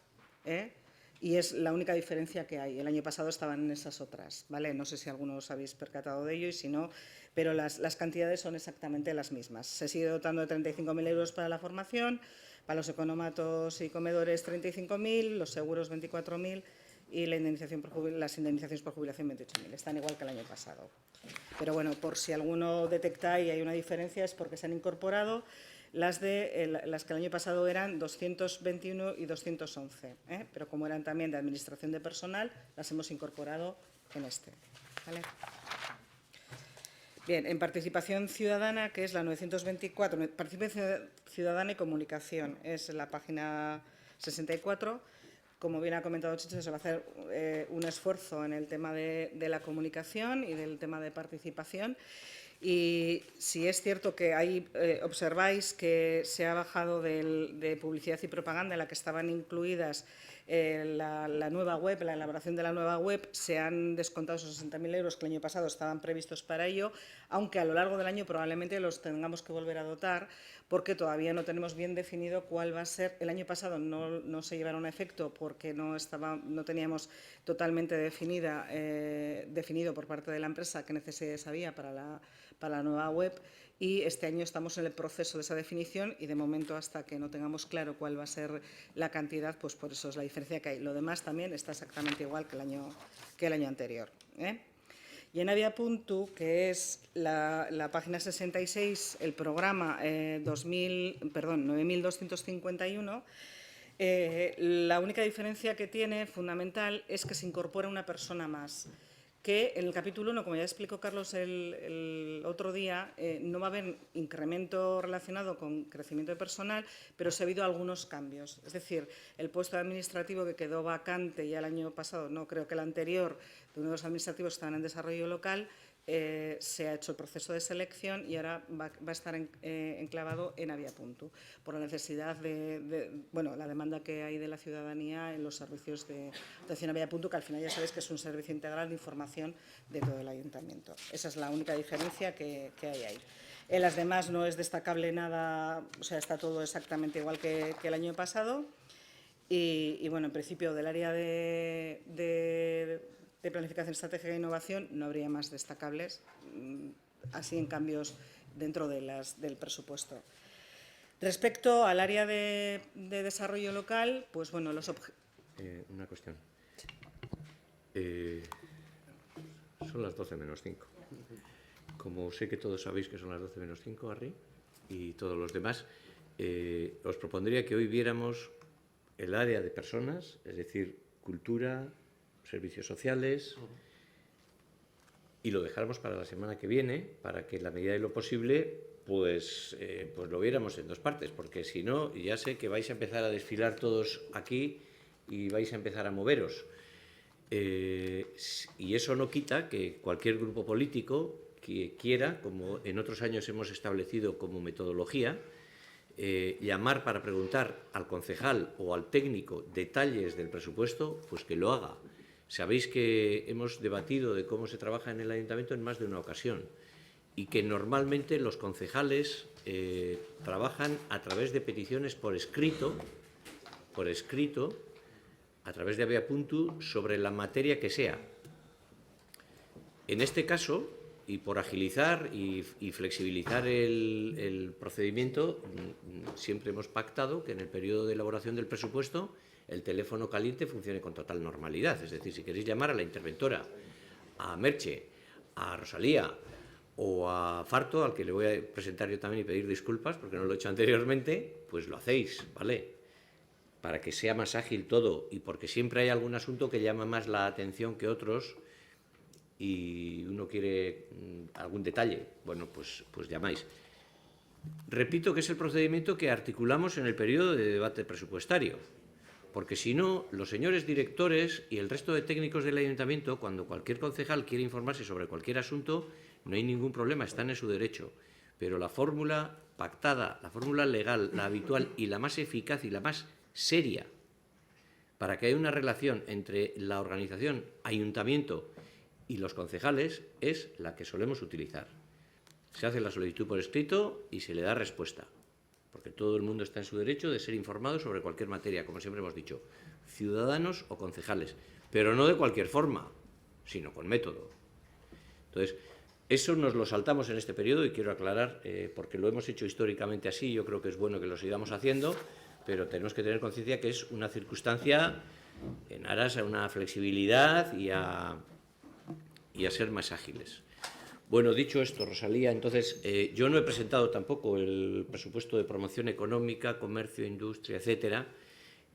y es la única diferencia que hay. El año pasado estaban en esas otras, ¿vale? No sé si algunos os habéis percatado de ello, y si no, pero las cantidades son exactamente las mismas. Se sigue dotando de 35.000 euros para la formación, para los economatos y comedores 35.000, los seguros 24.000 y las indemnizaciones por jubilación 28.000. Están igual que el año pasado. Pero bueno, por si alguno detecta y hay una diferencia, es porque se han incorporado las que el año pasado eran 221 y 211, pero como eran también de administración de personal, las hemos incorporado en este. ¿vale? Bien, en participación ciudadana, que es la 924, participación ciudadana y comunicación, es la página 64. Como bien ha comentado Chicho, se va a hacer un esfuerzo en el tema de la comunicación y del tema de participación. Y si es cierto que ahí observáis que se ha bajado de publicidad y propaganda en la que estaban incluidas la nueva web, la elaboración de la nueva web, se han descontado esos 60.000 euros que el año pasado estaban previstos para ello, aunque a lo largo del año probablemente los tengamos que volver a dotar, porque todavía no tenemos bien definido cuál va a ser. El año pasado no se llevaron a efecto porque no teníamos totalmente definido por parte de la empresa qué necesidades había para la nueva web, y este año estamos en el proceso de esa definición y de momento hasta que no tengamos claro cuál va a ser la cantidad, pues por eso es la diferencia que hay. Lo demás también está exactamente igual que el año anterior, ¿eh? Y en Abiapuntu, que es la página 66, el programa 9.251, la única diferencia que tiene, fundamental, es que se incorpora una persona más, que en el capítulo 1, como ya explicó Carlos el otro día, no va a haber incremento relacionado con crecimiento de personal, pero sí ha habido algunos cambios. Es decir, el puesto administrativo que quedó vacante ya el año pasado, no creo que el anterior, de uno de los administrativos que estaban en desarrollo local, se ha hecho el proceso de selección y ahora va a estar enclavado en Abiapuntu, por la necesidad la demanda que hay de la ciudadanía en los servicios de atención a Abiapuntu, que al final ya sabéis que es un servicio integral de información de todo el ayuntamiento. Esa es la única diferencia que hay ahí. En las demás no es destacable nada, o sea, está todo exactamente igual que el año pasado. Y bueno, en principio del área de planificación estratégica e innovación no habría más destacables, así en cambios dentro del presupuesto. Respecto al área de desarrollo local, pues bueno, una cuestión. Son las 12 menos 5. Como sé que todos sabéis que son las 12 menos 5, Harry, y todos los demás, os propondría que hoy viéramos el área de personas, es decir, cultura, servicios sociales, y lo dejáramos para la semana que viene, para que en la medida de lo posible pues lo viéramos en dos partes, porque si no, ya sé que vais a empezar a desfilar todos aquí y vais a empezar a moveros. Y eso no quita que cualquier grupo político que quiera, como en otros años hemos establecido como metodología, llamar para preguntar al concejal o al técnico detalles del presupuesto, pues que lo haga. Sabéis que hemos debatido de cómo se trabaja en el ayuntamiento en más de una ocasión y que normalmente los concejales trabajan a través de peticiones por escrito, a través de Abiapuntu, sobre la materia que sea. En este caso, y por agilizar y flexibilizar el procedimiento, siempre hemos pactado que en el periodo de elaboración del presupuesto el teléfono caliente funcione con total normalidad. Es decir, si queréis llamar a la interventora, a Merche, a Rosalía o a Farto, al que le voy a presentar yo también y pedir disculpas porque no lo he hecho anteriormente, pues lo hacéis, ¿vale? Para que sea más ágil todo y porque siempre hay algún asunto que llama más la atención que otros y uno quiere algún detalle, bueno, pues llamáis. Repito que es el procedimiento que articulamos en el periodo de debate presupuestario, porque si no, los señores directores y el resto de técnicos del ayuntamiento, cuando cualquier concejal quiere informarse sobre cualquier asunto, no hay ningún problema, están en su derecho. Pero la fórmula pactada, la fórmula legal, la habitual y la más eficaz y la más seria, para que haya una relación entre la organización, ayuntamiento y los concejales, es la que solemos utilizar. Se hace la solicitud por escrito y se le da respuesta, porque todo el mundo está en su derecho de ser informado sobre cualquier materia, como siempre hemos dicho, ciudadanos o concejales, pero no de cualquier forma, sino con método. Entonces, eso nos lo saltamos en este periodo y quiero aclarar, porque lo hemos hecho históricamente así, yo creo que es bueno que lo sigamos haciendo, pero tenemos que tener conciencia que es una circunstancia en aras a una flexibilidad y a ser más ágiles. Bueno, dicho esto, Rosalía, entonces yo no he presentado tampoco el presupuesto de promoción económica, comercio, industria, etcétera,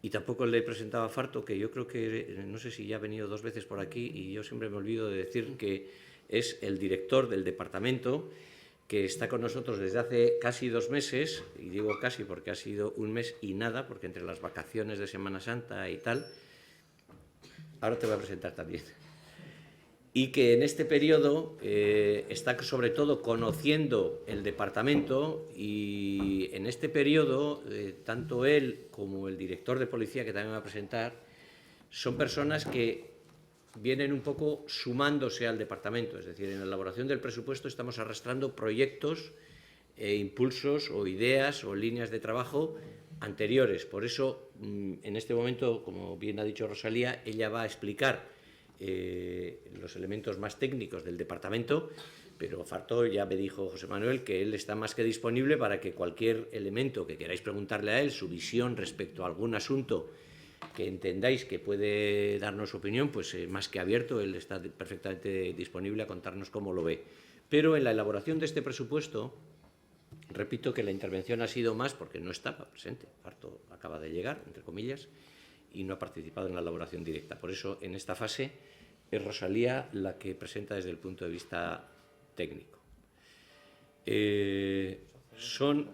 y tampoco le he presentado a Farto, que yo creo que, no sé si ya ha venido 2 veces por aquí, y yo siempre me olvido de decir que es el director del departamento, que está con nosotros desde hace casi 2 meses, y digo casi porque ha sido 1 mes y nada, porque entre las vacaciones de Semana Santa y tal, ahora te voy a presentar también, y que en este periodo está sobre todo conociendo el departamento, y en este periodo tanto él como el director de policía, que también va a presentar, son personas que vienen un poco sumándose al departamento, es decir, en la elaboración del presupuesto estamos arrastrando proyectos, impulsos o ideas o líneas de trabajo anteriores. Por eso, en este momento, como bien ha dicho Rosalía, ella va a explicar los elementos más técnicos del departamento, pero Farto ya me dijo José Manuel que él está más que disponible para que cualquier elemento que queráis preguntarle a él, su visión respecto a algún asunto que entendáis que puede darnos su opinión, pues más que abierto, él está perfectamente disponible a contarnos cómo lo ve. Pero en la elaboración de este presupuesto, repito que la intervención ha sido más porque no estaba presente, Farto acaba de llegar, entre comillas, y no ha participado en la elaboración directa. Por eso, en esta fase, es Rosalía la que presenta desde el punto de vista técnico. Son,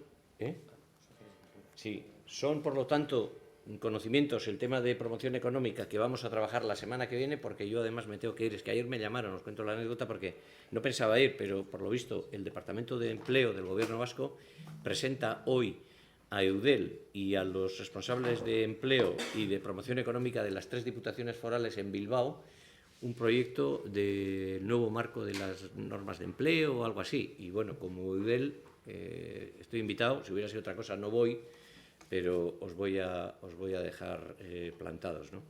por lo tanto, conocimientos el tema de promoción económica que vamos a trabajar la semana que viene, porque yo además me tengo que ir. Es que ayer me llamaron, os cuento la anécdota, porque no pensaba ir, pero por lo visto el Departamento de Empleo del Gobierno Vasco presenta hoy a Eudel y a los responsables de empleo y de promoción económica de las 3 diputaciones forales en Bilbao un proyecto de nuevo marco de las normas de empleo o algo así. Y bueno, como Eudel estoy invitado, si hubiera sido otra cosa no voy, pero os voy a dejar plantados, ¿no?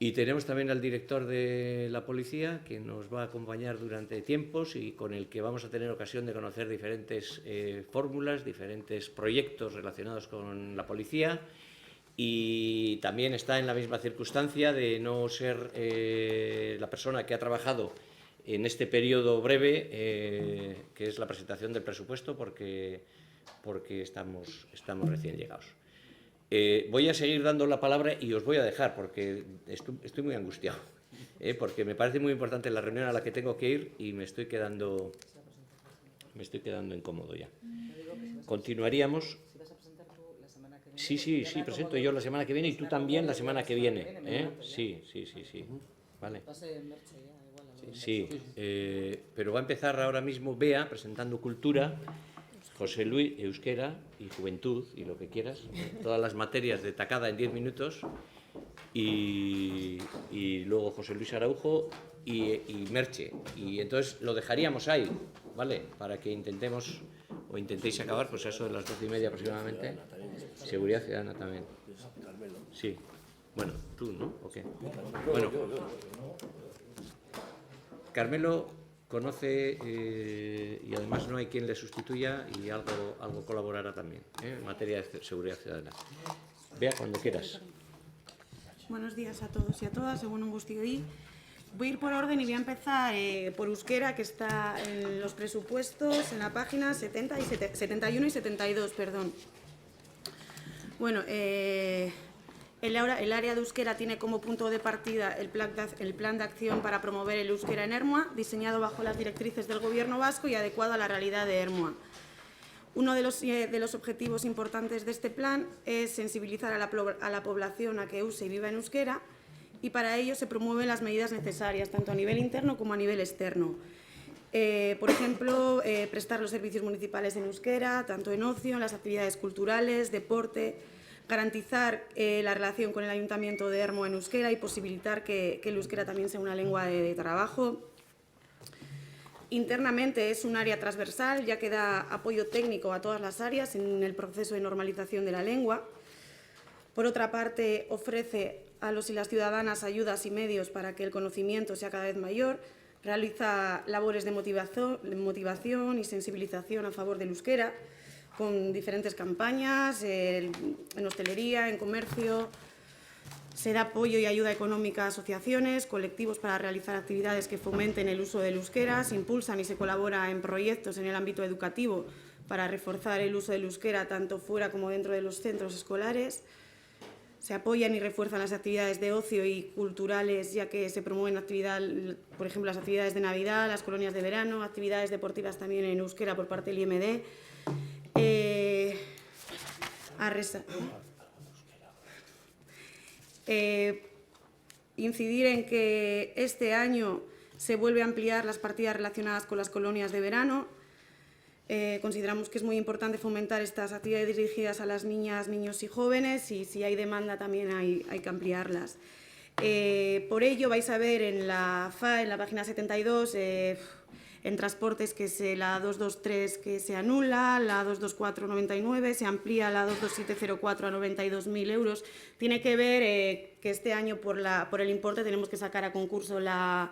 Y tenemos también al director de la policía, que nos va a acompañar durante tiempos y con el que vamos a tener ocasión de conocer diferentes fórmulas, diferentes proyectos relacionados con la policía, y también está en la misma circunstancia de no ser la persona que ha trabajado en este periodo breve, que es la presentación del presupuesto, porque estamos recién llegados. Voy a seguir dando la palabra y os voy a dejar porque estoy muy angustiado, porque me parece muy importante la reunión a la que tengo que ir y me estoy quedando incómodo ya. Continuaríamos. Sí, presento yo la semana que viene y tú también la semana que viene. Sí. Vale. Sí, pero va a empezar ahora mismo Bea presentando cultura, José Luis, euskera y juventud y lo que quieras, todas las materias de tacada en 10 minutos y luego José Luis Araujo y Merche. Y entonces lo dejaríamos ahí, ¿vale? Para que intentemos o intentéis acabar pues a eso de las 12:30 aproximadamente. Seguridad Ciudadana también. Sí. Bueno, tú, ¿no? ¿O qué? Bueno. Carmelo conoce y además no hay quien le sustituya y algo colaborará también en materia de seguridad ciudadana. Vea cuando quieras. Buenos días a todos y a todas, según un gustio. Voy a ir por orden y voy a empezar por euskera, que está en los presupuestos, en la página 71 y 72, perdón. Bueno, el área de euskera tiene como punto de partida el plan de acción para promover el euskera en Ermua, diseñado bajo las directrices del Gobierno vasco y adecuado a la realidad de Ermua. Uno de los objetivos importantes de este plan es sensibilizar a la población a que use y viva en euskera, y para ello se promueven las medidas necesarias, tanto a nivel interno como a nivel externo. Por ejemplo, prestar los servicios municipales en euskera, tanto en ocio, en las actividades culturales, deporte, garantizar la relación con el Ayuntamiento de Ermua en euskera y posibilitar que el euskera también sea una lengua de trabajo. Internamente es un área transversal, ya que da apoyo técnico a todas las áreas en el proceso de normalización de la lengua. Por otra parte, ofrece a los y las ciudadanas ayudas y medios para que el conocimiento sea cada vez mayor, realiza labores de motivación y sensibilización a favor del euskera, con diferentes campañas en hostelería, en comercio. Se da apoyo y ayuda económica a asociaciones, colectivos para realizar actividades que fomenten el uso del euskera, se impulsan y se colabora en proyectos en el ámbito educativo para reforzar el uso del euskera tanto fuera como dentro de los centros escolares. Se apoyan y refuerzan las actividades de ocio y culturales, ya que se promueven por ejemplo, las actividades de Navidad, las colonias de verano, actividades deportivas también en euskera por parte del IMD. Incidir en que este año se vuelve a ampliar las partidas relacionadas con las colonias de verano. Consideramos que es muy importante fomentar estas actividades dirigidas a las niñas, niños y jóvenes, y si hay demanda también hay que ampliarlas. Por ello vais a ver en la FA, en la página 72, en transportes que es la 223 que se anula, la 224,99, se amplía la 22704 a 92.000 euros. Tiene que ver que este año por el importe tenemos que sacar a concurso las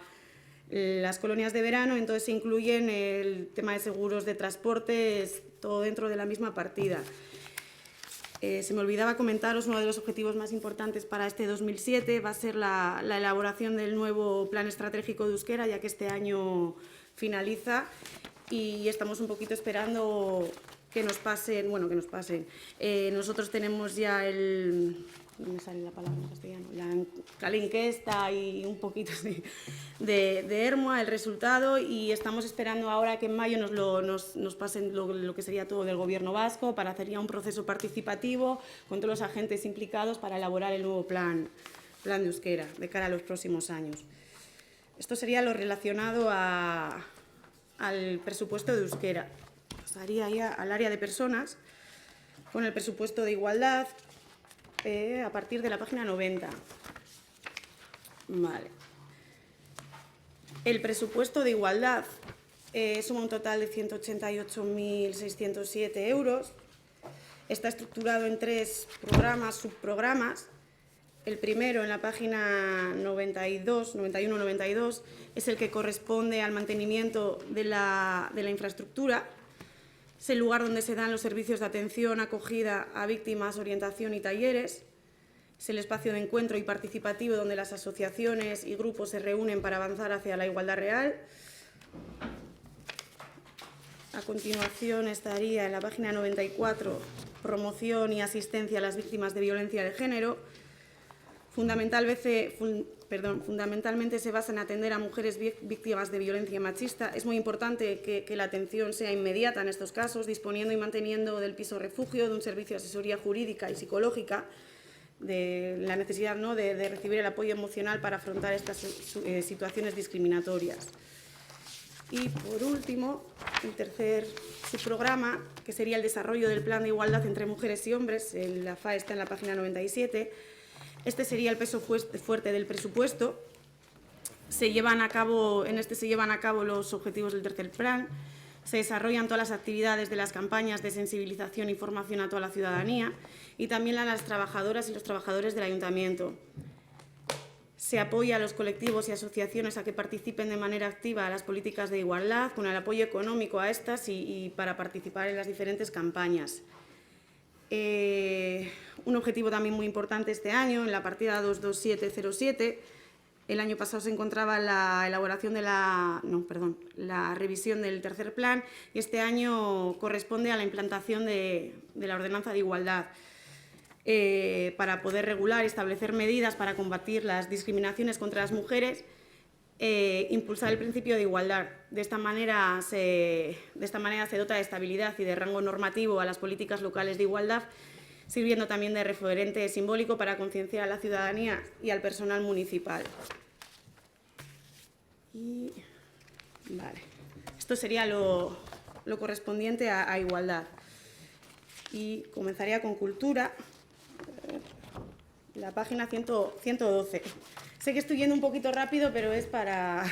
colonias de verano, entonces se incluyen el tema de seguros de transporte, todo dentro de la misma partida. Se me olvidaba comentaros, uno de los objetivos más importantes para este 2007 va a ser la elaboración del nuevo plan estratégico de euskera, ya que este año finaliza y estamos un poquito esperando que nos pasen. Nosotros tenemos ya no me sale la palabra en castellano, la encuesta y un poquito de ERMUA, el resultado, y estamos esperando ahora que en mayo nos pasen lo que sería todo del Gobierno vasco para hacer ya un proceso participativo con todos los agentes implicados para elaborar el nuevo plan de euskera de cara a los próximos años. Esto sería lo relacionado al presupuesto de euskera. Pasaría ya al área de personas con el presupuesto de igualdad a partir de la página 90. Vale. El presupuesto de igualdad suma un total de 188.607 euros. Está estructurado en 3 subprogramas. El primero, en la página 91-92, es el que corresponde al mantenimiento de la infraestructura. Es el lugar donde se dan los servicios de atención, acogida a víctimas, orientación y talleres. Es el espacio de encuentro y participativo donde las asociaciones y grupos se reúnen para avanzar hacia la igualdad real. A continuación estaría en la página 94, promoción y asistencia a las víctimas de violencia de género. Fundamentalmente se basa en atender a mujeres víctimas de violencia machista. Es muy importante que la atención sea inmediata en estos casos, disponiendo y manteniendo del piso refugio, de un servicio de asesoría jurídica y psicológica, de la necesidad, ¿no?, de recibir el apoyo emocional para afrontar estas situaciones discriminatorias. Y, por último, el tercer subprograma, que sería el desarrollo del plan de igualdad entre mujeres y hombres. La FA está en la página 97. Este sería el peso fuerte del presupuesto. En este se llevan a cabo los objetivos del tercer plan. Se desarrollan todas las actividades de las campañas de sensibilización y formación a toda la ciudadanía y también a las trabajadoras y los trabajadores del ayuntamiento. Se apoya a los colectivos y asociaciones a que participen de manera activa a las políticas de igualdad, con el apoyo económico a estas y para participar en las diferentes campañas. Un objetivo también muy importante este año, en la partida 22707, el año pasado se encontraba la elaboración de la revisión del tercer plan y este año corresponde a la implantación de la ordenanza de igualdad para poder regular y establecer medidas para combatir las discriminaciones contra las mujeres, impulsar el principio de igualdad. De esta manera se dota de estabilidad y de rango normativo a las políticas locales de igualdad, sirviendo también de referente simbólico para concienciar a la ciudadanía y al personal municipal. Esto sería lo correspondiente a igualdad. Y comenzaría con cultura, la página 112. Sé que estoy yendo un poquito rápido, pero es para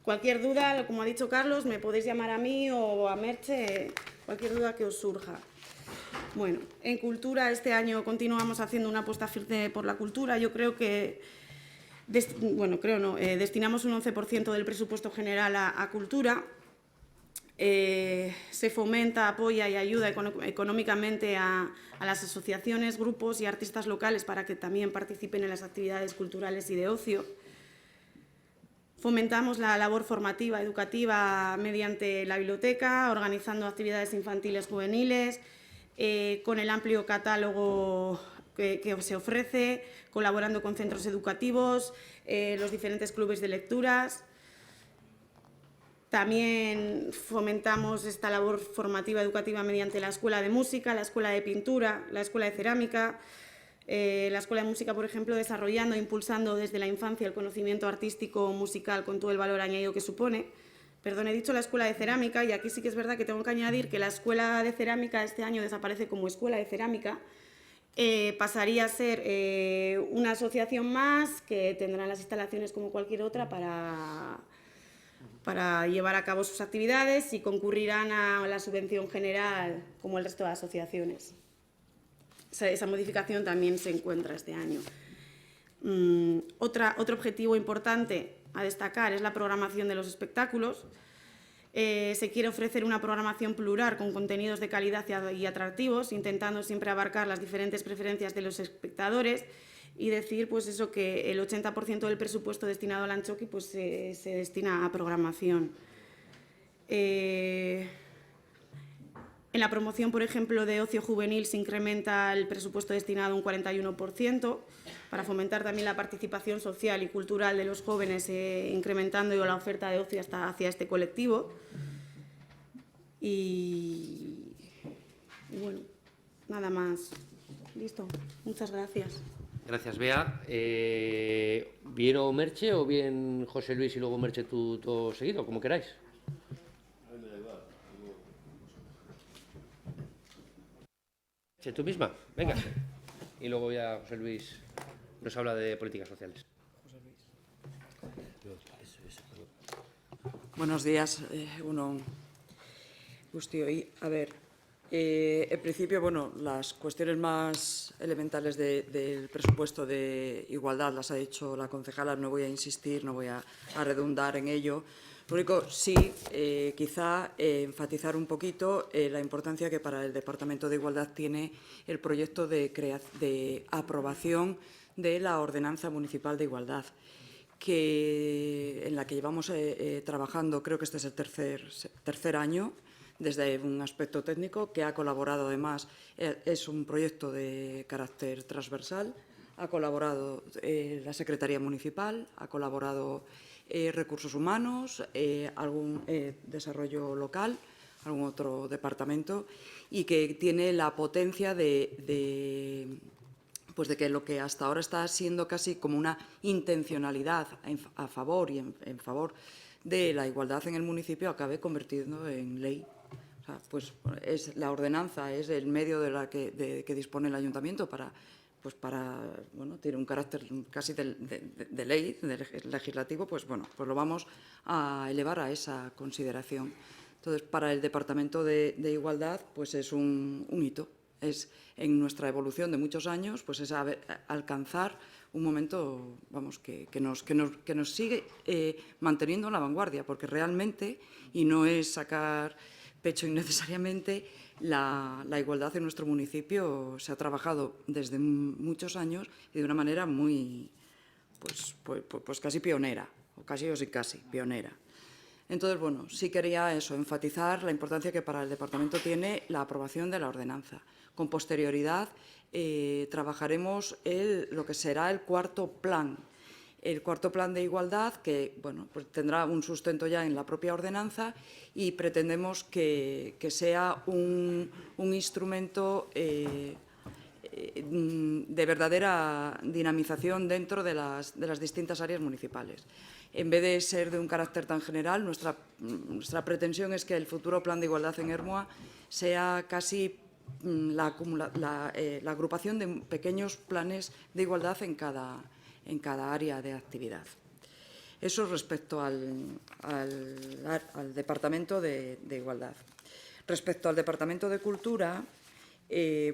cualquier duda, como ha dicho Carlos, me podéis llamar a mí o a Merche, cualquier duda que os surja. Bueno, en cultura este año continuamos haciendo una apuesta firme por la cultura. Yo creo que, destinamos un 11% del presupuesto general a cultura. Se fomenta, apoya y ayuda económicamente a las asociaciones, grupos y artistas locales para que también participen en las actividades culturales y de ocio. Fomentamos la labor formativa, educativa mediante la biblioteca, organizando actividades infantiles juveniles, con el amplio catálogo que se ofrece, colaborando con centros educativos, los diferentes clubes de lecturas. También fomentamos esta labor formativa educativa mediante la Escuela de Música, la Escuela de Pintura, la Escuela de Cerámica. La Escuela de Música, por ejemplo, desarrollando e impulsando desde la infancia el conocimiento artístico musical con todo el valor añadido que supone. Perdón, he dicho la Escuela de Cerámica y aquí sí que es verdad que tengo que añadir que la Escuela de Cerámica este año desaparece como Escuela de Cerámica. Pasaría a ser una asociación más que tendrá las instalaciones como cualquier otra para llevar a cabo sus actividades y concurrirán a la subvención general como el resto de asociaciones. Esa modificación también se encuentra este año. Otro objetivo importante a destacar es la programación de los espectáculos. Se quiere ofrecer una programación plural con contenidos de calidad y atractivos, intentando siempre abarcar las diferentes preferencias de los espectadores y decir pues eso, que el 80% del presupuesto destinado al Antxoki pues, se destina a programación. En la promoción, por ejemplo, de ocio juvenil se incrementa el presupuesto destinado un 41%, para fomentar también la participación social y cultural de los jóvenes, incrementando la oferta de ocio hacia este colectivo. Y bueno, nada más. Listo. Muchas gracias. Gracias, Bea. ¿Bien o Merche o bien José Luis y luego Merche tú todo seguido, como queráis? Tú misma, venga. Y luego ya José Luis nos habla de políticas sociales. Buenos días, Guztioi. A ver, en principio, bueno, las cuestiones más elementales del presupuesto de igualdad las ha dicho la concejala, no voy a insistir, no voy a redundar en ello. Lo único, sí, quizá enfatizar un poquito la importancia que para el Departamento de Igualdad tiene el proyecto de aprobación de la Ordenanza Municipal de Igualdad, en la que llevamos trabajando, creo que este es el tercer año, desde un aspecto técnico, que ha colaborado además, es un proyecto de carácter transversal, ha colaborado la Secretaría Municipal, ha colaborado Recursos Humanos, algún desarrollo local, algún otro departamento, y que tiene la potencia pues de que lo que hasta ahora está siendo casi como una intencionalidad a favor y en favor de la igualdad en el municipio acabe convirtiendo en ley. O sea, pues la ordenanza es el medio que dispone el ayuntamiento para bueno, tiene un carácter casi de ley, legislativo, pues bueno, pues lo vamos a elevar a esa consideración. Entonces, para el Departamento de Igualdad, pues es un hito. Es en nuestra evolución de muchos años, pues es alcanzar un momento, vamos, que nos sigue manteniendo en la vanguardia, porque realmente, y no es sacar pecho innecesariamente, la igualdad en nuestro municipio se ha trabajado desde muchos años y de una manera muy, pues casi pionera, o casi pionera. Entonces, bueno, sí quería enfatizar la importancia que para el departamento tiene la aprobación de la ordenanza. Con posterioridad trabajaremos lo que será el cuarto plan. El cuarto plan de igualdad, que bueno, pues tendrá un sustento ya en la propia ordenanza y pretendemos que sea un instrumento de verdadera dinamización dentro de las distintas áreas municipales. En vez de ser de un carácter tan general, nuestra pretensión es que el futuro plan de igualdad en Ermua sea casi la agrupación de pequeños planes de igualdad en cada área de actividad. Eso respecto al Departamento de Igualdad. Respecto al Departamento de Cultura,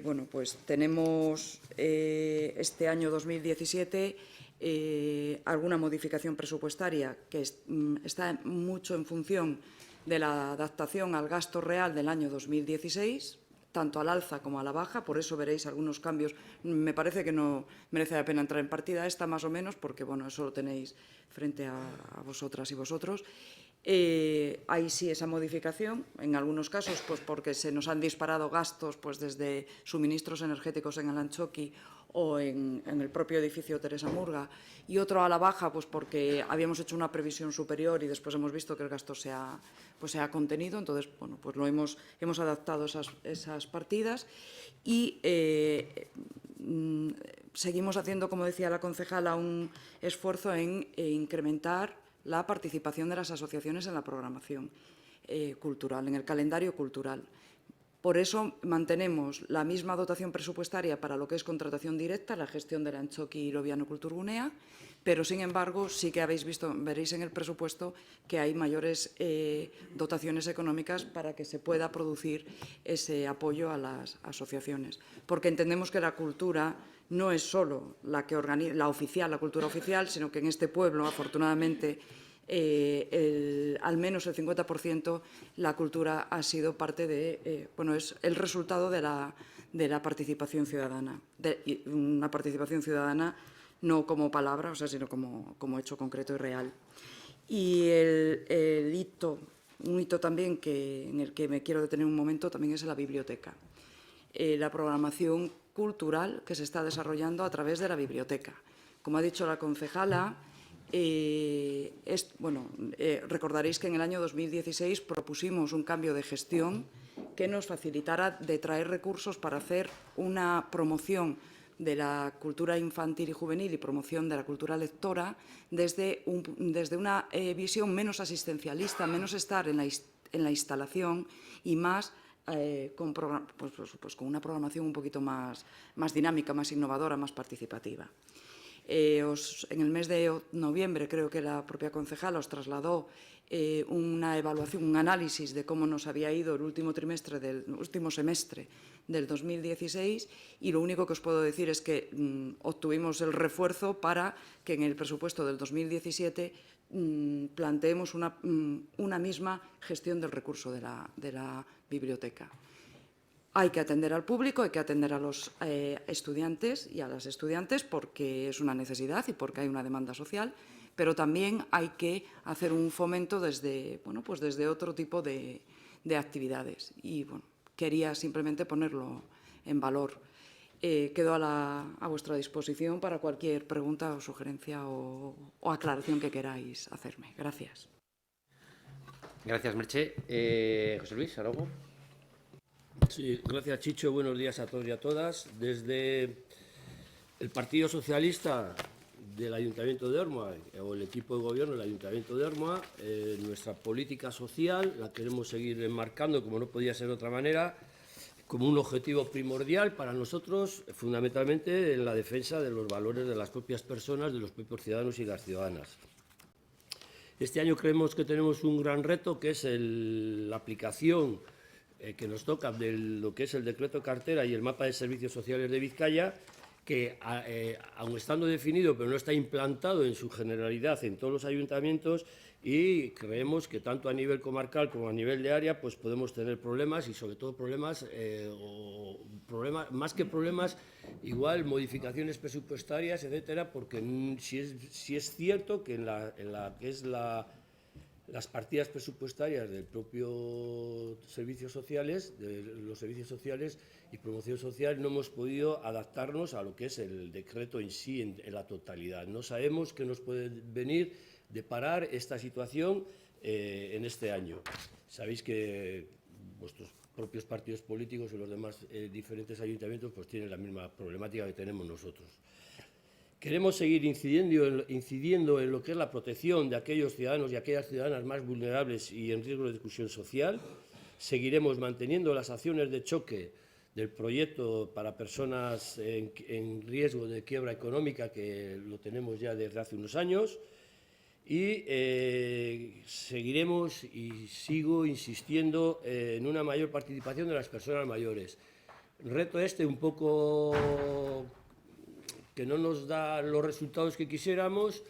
bueno, pues tenemos este año 2017 alguna modificación presupuestaria que está mucho en función de la adaptación al gasto real del año 2016, tanto al alza como a la baja, por eso veréis algunos cambios. Me parece que no merece la pena entrar en partida esta, más o menos, porque bueno, eso lo tenéis frente a vosotras y vosotros. Hay sí esa modificación, en algunos casos pues porque se nos han disparado gastos pues desde suministros energéticos en el Antxoki o en el propio edificio Teresa Murga, y otro a la baja pues porque habíamos hecho una previsión superior y después hemos visto que el gasto se ha contenido, entonces bueno, pues hemos adaptado esas partidas y seguimos haciendo, como decía la concejala, un esfuerzo en incrementar la participación de las asociaciones en la programación cultural, en el calendario cultural. Por eso mantenemos la misma dotación presupuestaria para lo que es contratación directa, la gestión del Antxoki y Loviano Kulturgunea, pero sin embargo sí que veréis en el presupuesto que hay mayores dotaciones económicas para que se pueda producir ese apoyo a las asociaciones. Porque entendemos que la cultura no es solo la cultura oficial, sino que en este pueblo, afortunadamente, al menos el 50% la cultura ha sido parte es el resultado de la participación ciudadana, una participación ciudadana no como palabra, sino como hecho concreto y real. Y un hito también en el que me quiero detener un momento también es la biblioteca. La programación cultural que se está desarrollando a través de la biblioteca. Como ha dicho la concejala, recordaréis que en el año 2016 propusimos un cambio de gestión que nos facilitara de traer recursos para hacer una promoción de la cultura infantil y juvenil y promoción de la cultura lectora desde una visión menos asistencialista, menos estar en la instalación y más con una programación un poquito más dinámica, más innovadora, más participativa. En el mes de noviembre creo que la propia concejala os trasladó una evaluación, un análisis de cómo nos había ido el último semestre del 2016 y lo único que os puedo decir es que obtuvimos el refuerzo para que en el presupuesto del 2017 planteemos una misma gestión del recurso de la biblioteca. Hay que atender al público, hay que atender a los estudiantes y a las estudiantes porque es una necesidad y porque hay una demanda social, pero también hay que hacer un fomento desde otro tipo de actividades. Y bueno, quería simplemente ponerlo en valor. Quedo a vuestra disposición para cualquier pregunta o sugerencia o aclaración que queráis hacerme. Gracias. Gracias, Merche. José Luis Araujo. Sí, gracias, Chicho. Buenos días a todos y a todas. Desde el Partido Socialista del Ayuntamiento de Ormoa, o el equipo de gobierno del Ayuntamiento de Ormoa, nuestra política social la queremos seguir enmarcando, como no podía ser de otra manera, como un objetivo primordial para nosotros, fundamentalmente en la defensa de los valores de las propias personas, de los propios ciudadanos y las ciudadanas. Este año creemos que tenemos un gran reto, que es la aplicación que nos toca de lo que es el decreto de cartera y el mapa de servicios sociales de Vizcaya, que aun estando definido pero no está implantado en su generalidad en todos los ayuntamientos, y creemos que tanto a nivel comarcal como a nivel de área pues podemos tener problemas y sobre todo problemas, más que problemas, igual modificaciones presupuestarias, etcétera, porque si es cierto que en la que es las partidas presupuestarias del propio servicios sociales, de los servicios sociales y promoción social, no hemos podido adaptarnos a lo que es el decreto en sí, en la totalidad. No sabemos qué nos puede venir de parar esta situación en este año. Sabéis que vuestros propios partidos políticos y los demás diferentes ayuntamientos pues tienen la misma problemática que tenemos nosotros. Queremos seguir incidiendo en lo que es la protección de aquellos ciudadanos y aquellas ciudadanas más vulnerables y en riesgo de exclusión social. Seguiremos manteniendo las acciones de choque del proyecto para personas en riesgo de quiebra económica, que lo tenemos ya desde hace unos años. Y seguiremos y sigo insistiendo en una mayor participación de las personas mayores. El reto un poco que no nos da los resultados que quisiéramos,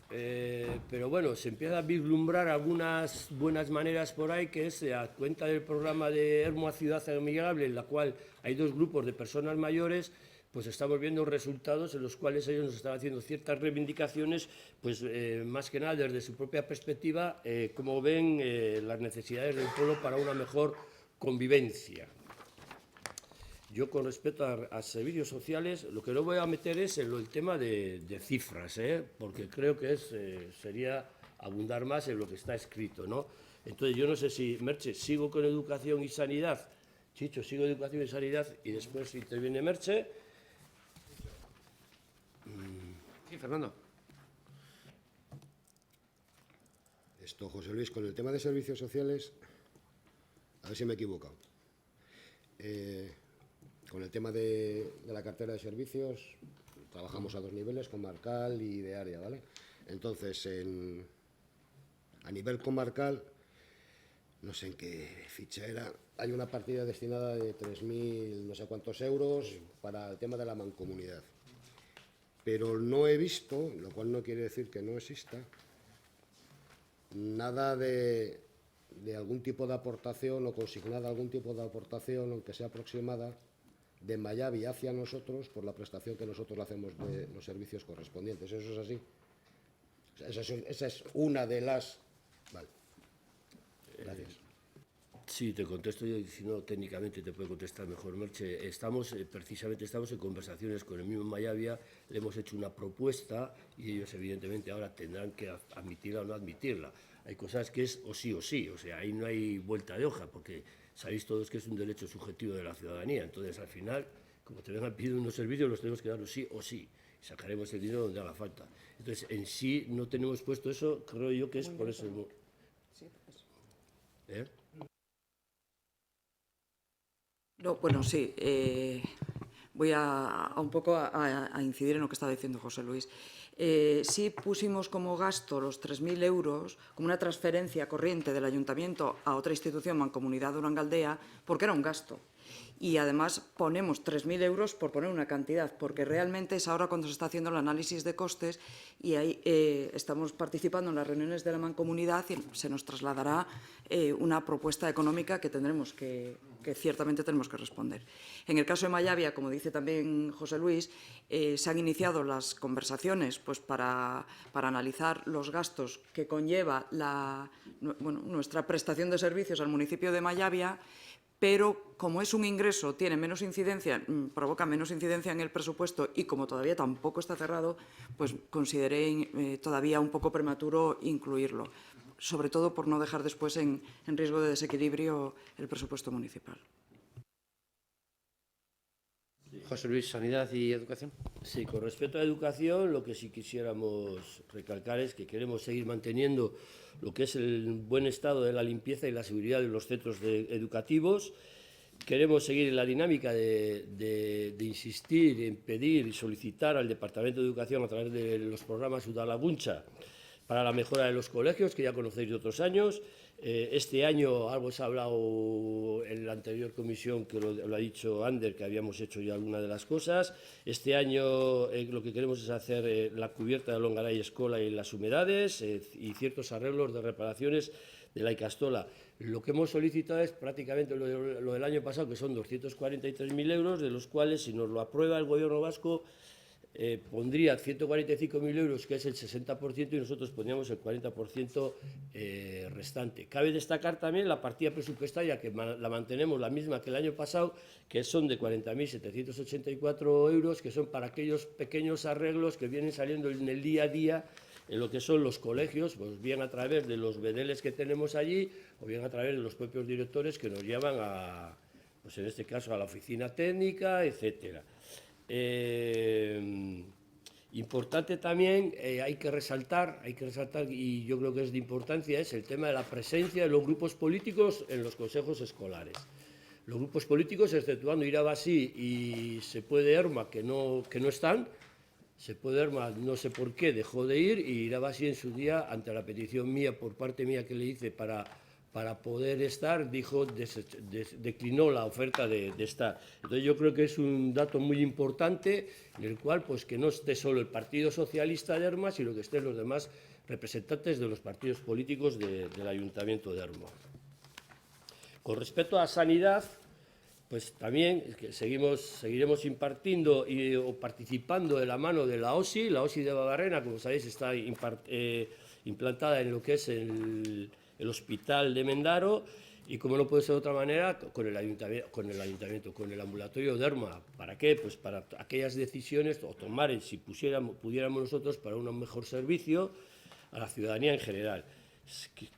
pero bueno, se empieza a vislumbrar algunas buenas maneras por ahí, que es a cuenta del programa de Ermua Ciudad Amigable, en la cual hay 2 grupos de personas mayores, pues estamos viendo resultados en los cuales ellos nos están haciendo ciertas reivindicaciones, pues más que nada desde su propia perspectiva, cómo ven las necesidades del pueblo para una mejor convivencia. yo con respecto a servicios sociales, lo que no voy a meter es en el tema de cifras, porque creo que sería abundar más en lo que está escrito, ¿no? Entonces, yo no sé si, Merche, sigo con educación y sanidad. Chicho, sigo educación y sanidad y después interviene Merche. Sí, Fernando. Esto, José Luis, con el tema de servicios sociales, a ver si me he equivocado. Con el tema de la cartera de servicios, trabajamos a 2 niveles, comarcal y de área, ¿vale? Entonces, a nivel comarcal, no sé en qué ficha era, hay una partida destinada de 3.000 no sé cuántos euros para el tema de la mancomunidad. Pero no he visto, lo cual no quiere decir que no exista, nada de algún tipo de aportación o consignada algún tipo de aportación, aunque sea aproximada, de Mayavi hacia nosotros por la prestación que nosotros le hacemos de los servicios correspondientes. ¿Eso es así? O sea, esa es una de las... Vale. Gracias. Sí, te contesto yo, y si no, técnicamente te puede contestar mejor Merche. Precisamente estamos en conversaciones con el mismo Mayavia, le hemos hecho una propuesta y ellos evidentemente ahora tendrán que admitirla o no admitirla. Hay cosas que es o sí, o sea, ahí no hay vuelta de hoja, porque sabéis todos que es un derecho subjetivo de la ciudadanía. Entonces, al final, como te vengan pidiendo unos servicios, los tenemos que dar sí o sí. Y sacaremos el dinero donde haga falta. Entonces, en sí no tenemos puesto eso, creo yo que es por eso. ¿Eh? No, bueno, sí. Voy a un poco a incidir en lo que estaba diciendo José Luis. Sí pusimos como gasto los 3.000 euros como una transferencia corriente del ayuntamiento a otra institución, Mancomunidad Durangaldea, porque era un gasto. Y además ponemos 3.000 euros por poner una cantidad, porque realmente es ahora cuando se está haciendo el análisis de costes y ahí estamos participando en las reuniones de la mancomunidad y se nos trasladará una propuesta económica que tendremos que ciertamente tenemos que responder. En el caso de Mayavia, como dice también José Luis, se han iniciado las conversaciones pues, para analizar los gastos que conlleva nuestra prestación de servicios al municipio de Mayavia, pero como es un ingreso, tiene menos incidencia, provoca menos incidencia en el presupuesto y como todavía tampoco está cerrado, pues consideré todavía un poco prematuro incluirlo, sobre todo por no dejar después en riesgo de desequilibrio el presupuesto municipal. José Luis, Sanidad y Educación. Sí, con respecto a educación, lo que sí quisiéramos recalcar es que queremos seguir manteniendo lo que es el buen estado de la limpieza y la seguridad de los centros educativos. Queremos seguir en la dinámica de insistir en pedir y solicitar al Departamento de Educación a través de los programas Udalaguncha para la mejora de los colegios, que ya conocéis de otros años. Este año algo se ha hablado en la anterior comisión, que lo ha dicho Ander, que habíamos hecho ya alguna de las cosas. Este año lo que queremos es hacer la cubierta de Longaray Escola y las humedades y ciertos arreglos de reparaciones de la Icastola. Lo que hemos solicitado es prácticamente lo del año pasado, que son 243.000 euros, de los cuales, si nos lo aprueba el Gobierno vasco, pondría 145.000 euros, que es el 60%, y nosotros pondríamos el 40% restante. Cabe destacar también la partida presupuestaria, que la mantenemos la misma que el año pasado, que son de 40.784 euros, que son para aquellos pequeños arreglos que vienen saliendo en el día a día en lo que son los colegios, pues bien a través de los bedeles que tenemos allí, o bien a través de los propios directores que nos llevan a, pues en este caso, a la oficina técnica, etcétera. Importante también, hay que resaltar, y yo creo que es de importancia, es el tema de la presencia de los grupos políticos en los consejos escolares. Los grupos políticos, exceptuando Irabasí y Sepuede Erma, que no están, Sepuede Erma no sé por qué dejó de ir, y Irabasí en su día, ante la petición mía, por parte mía que le hice para poder estar, declinó la oferta de estar. Entonces yo creo que es un dato muy importante, en el cual pues que no esté solo el Partido Socialista de Erma, sino que estén los demás representantes de los partidos políticos del Ayuntamiento de Erma. Con respecto a sanidad, pues también seguiremos impartiendo o participando de la mano de la OSI. La OSI de Babarrena, como sabéis, está implantada en lo que es el Hospital de Mendaro, Y como no puede ser de otra manera, con el ayuntamiento, con el ambulatorio Derma. ¿Para qué? Pues para aquellas decisiones, o tomar, si pudiéramos nosotros, para un mejor servicio a la ciudadanía en general.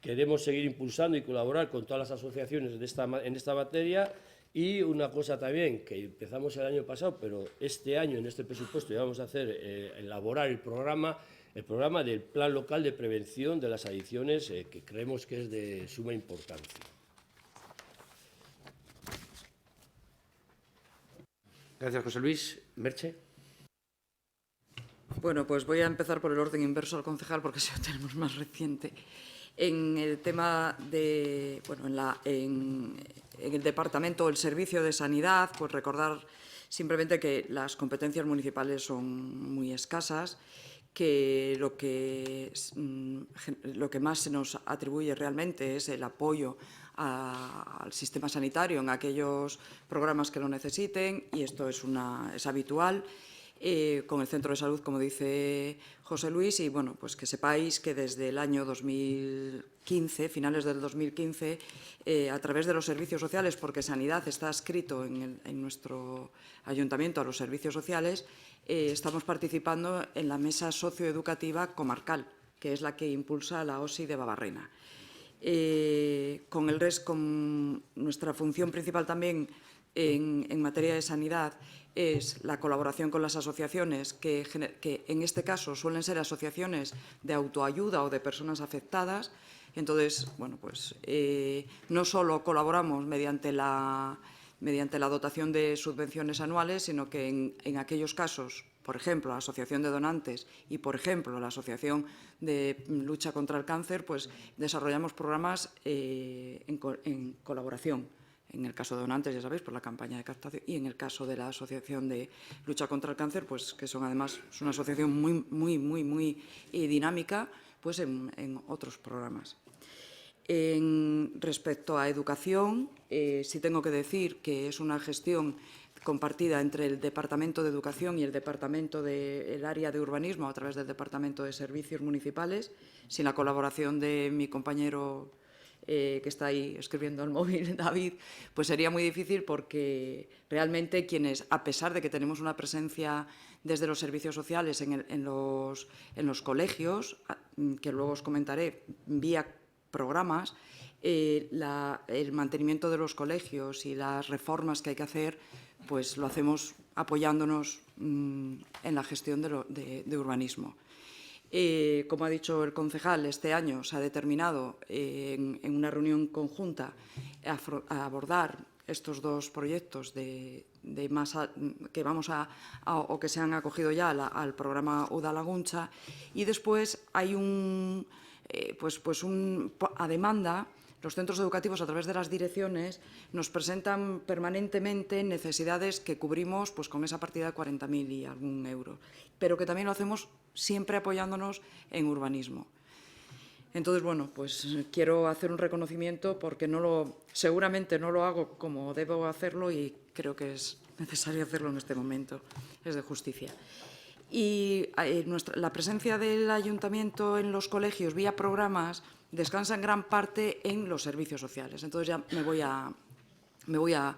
Queremos seguir impulsando y colaborar con todas las asociaciones en esta materia. Y una cosa también, que empezamos el año pasado, pero este año, en este presupuesto, ya vamos a hacer, elaborar el programa del Plan Local de Prevención de las Adicciones, que creemos que es de suma importancia. Gracias, José Luis. Merche. Bueno, pues voy a empezar por el orden inverso al concejal, porque así lo tenemos más reciente. En el tema de, bueno, en el departamento, el servicio de sanidad, pues recordar simplemente que las competencias municipales son muy escasas, que lo que más se nos atribuye realmente es el apoyo al sistema sanitario en aquellos programas que lo necesiten, y esto es habitual. Con el centro de salud, como dice José Luis, y bueno, pues que sepáis que desde el año 2015, finales del 2015, a través de los servicios sociales, porque Sanidad está adscrito en nuestro ayuntamiento a los servicios sociales, estamos participando en la mesa socioeducativa comarcal, que es la que impulsa la OSI de Babarrena. Con nuestra función principal también en materia de sanidad es la colaboración con las asociaciones, que en este caso suelen ser asociaciones de autoayuda o de personas afectadas. Entonces, bueno, pues no solo colaboramos mediante la dotación de subvenciones anuales, sino que en aquellos casos, por ejemplo, la Asociación de Donantes y, por ejemplo, la Asociación de Lucha contra el Cáncer, pues desarrollamos programas en colaboración. En el caso de Donantes, ya sabéis, por la campaña de captación, y en el caso de la Asociación de Lucha contra el Cáncer, pues que es una asociación muy dinámica, pues en otros programas. Respecto a educación, sí tengo que decir que es una gestión compartida entre el Departamento de Educación y el Departamento del Área de Urbanismo a través del Departamento de Servicios Municipales. Sin la colaboración de mi compañero que está ahí escribiendo al móvil, David, pues sería muy difícil, porque realmente quienes, a pesar de que tenemos una presencia desde los servicios sociales en los colegios, que luego os comentaré, vía programas, el mantenimiento de los colegios y las reformas que hay que hacer, pues lo hacemos apoyándonos en la gestión de urbanismo. Como ha dicho el concejal, este año se ha determinado en una reunión conjunta a abordar estos dos proyectos que vamos o que se han acogido ya al programa Udalaguntza, y después hay a demanda. Los centros educativos, a través de las direcciones, nos presentan permanentemente necesidades que cubrimos pues con esa partida de 40.000 y algún euro, pero que también lo hacemos siempre apoyándonos en urbanismo. Entonces, bueno, pues quiero hacer un reconocimiento, porque seguramente no lo hago como debo hacerlo, y creo que es necesario hacerlo en este momento. Es de justicia. Y la presencia del ayuntamiento en los colegios vía programas descansa en gran parte en los servicios sociales. Entonces ya me voy a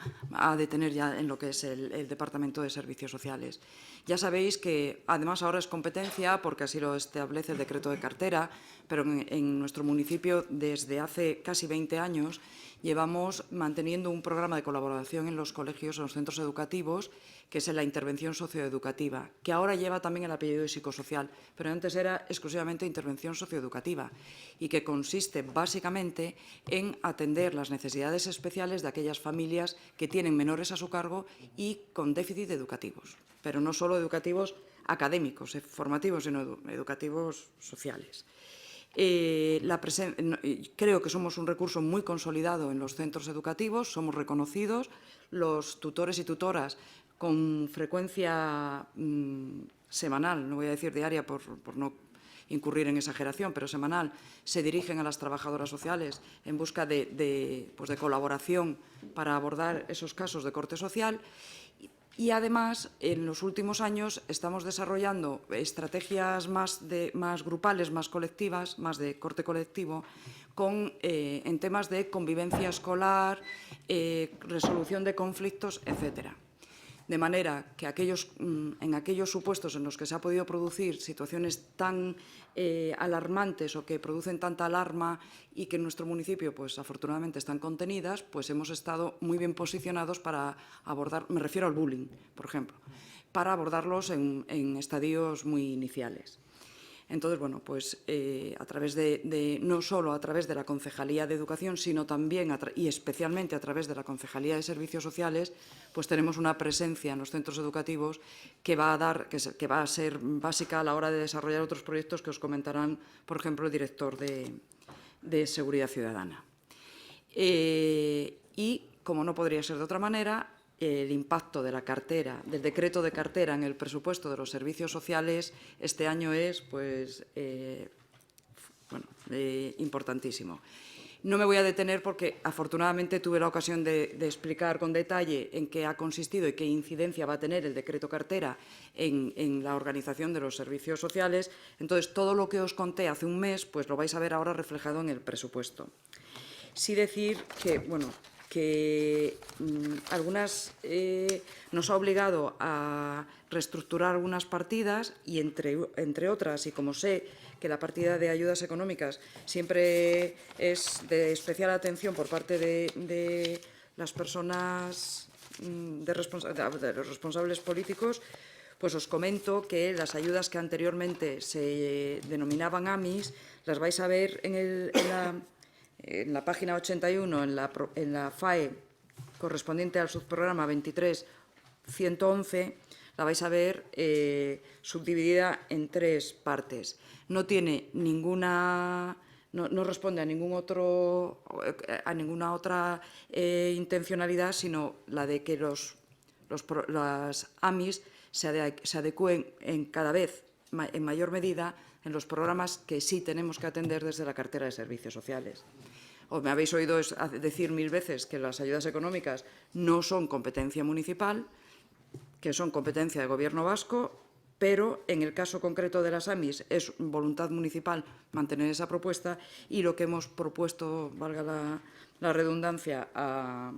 detener ya en lo que es el Departamento de Servicios Sociales. Ya sabéis que además ahora es competencia, porque así lo establece el decreto de cartera, pero en nuestro municipio desde hace casi 20 años llevamos manteniendo un programa de colaboración en los colegios, en los centros educativos, que es la intervención socioeducativa, que ahora lleva también el apellido de psicosocial, pero antes era exclusivamente intervención socioeducativa, y que consiste básicamente en atender las necesidades especiales de aquellas familias que tienen menores a su cargo y con déficit educativos, pero no solo educativos académicos, formativos, sino educativos sociales. Creo que somos un recurso muy consolidado en los centros educativos, somos reconocidos, los tutores y tutoras con frecuencia semanal, no voy a decir diaria por no incurrir en exageración, pero semanal, se dirigen a las trabajadoras sociales en busca de colaboración para abordar esos casos de corte social. Y además, en los últimos años estamos desarrollando estrategias más grupales, más colectivas, más de corte colectivo, en temas de convivencia escolar, resolución de conflictos, etcétera. De manera que en aquellos supuestos en los que se ha podido producir situaciones tan alarmantes o que producen tanta alarma y que en nuestro municipio, pues afortunadamente están contenidas, pues hemos estado muy bien posicionados para abordar, me refiero al bullying, por ejemplo, para abordarlos en estadios muy iniciales. Entonces, bueno, pues a través no solo a través de la Concejalía de Educación, sino también y especialmente a través de la Concejalía de Servicios Sociales, pues tenemos una presencia en los centros educativos que va a ser básica a la hora de desarrollar otros proyectos que os comentarán, por ejemplo, el director de Seguridad Ciudadana. Y, como no podría ser de otra manera, el impacto de la cartera, del decreto de cartera en el presupuesto de los servicios sociales este año es importantísimo. No me voy a detener porque afortunadamente tuve la ocasión de explicar con detalle en qué ha consistido y qué incidencia va a tener el decreto cartera en la organización de los servicios sociales. Entonces, todo lo que os conté hace un mes, pues lo vais a ver ahora reflejado en el presupuesto. Sí decir que, nos ha obligado a reestructurar algunas partidas y, entre otras, y como sé que la partida de ayudas económicas siempre es de especial atención por parte de las personas, de los responsables políticos, pues os comento que las ayudas que anteriormente se denominaban AMIS las vais a ver en la página 81, en la FAE correspondiente al subprograma 23.111, la vais a ver subdividida en 3 partes. No tiene no responde a ninguna otra intencionalidad, sino la de que las AMIS se adecúen cada vez en mayor medida en los programas que sí tenemos que atender desde la cartera de servicios sociales. O me habéis oído decir 1000 veces que las ayudas económicas no son competencia municipal, que son competencia de Gobierno vasco, pero en el caso concreto de las AMIS es voluntad municipal mantener esa propuesta y lo que hemos propuesto, valga la redundancia, a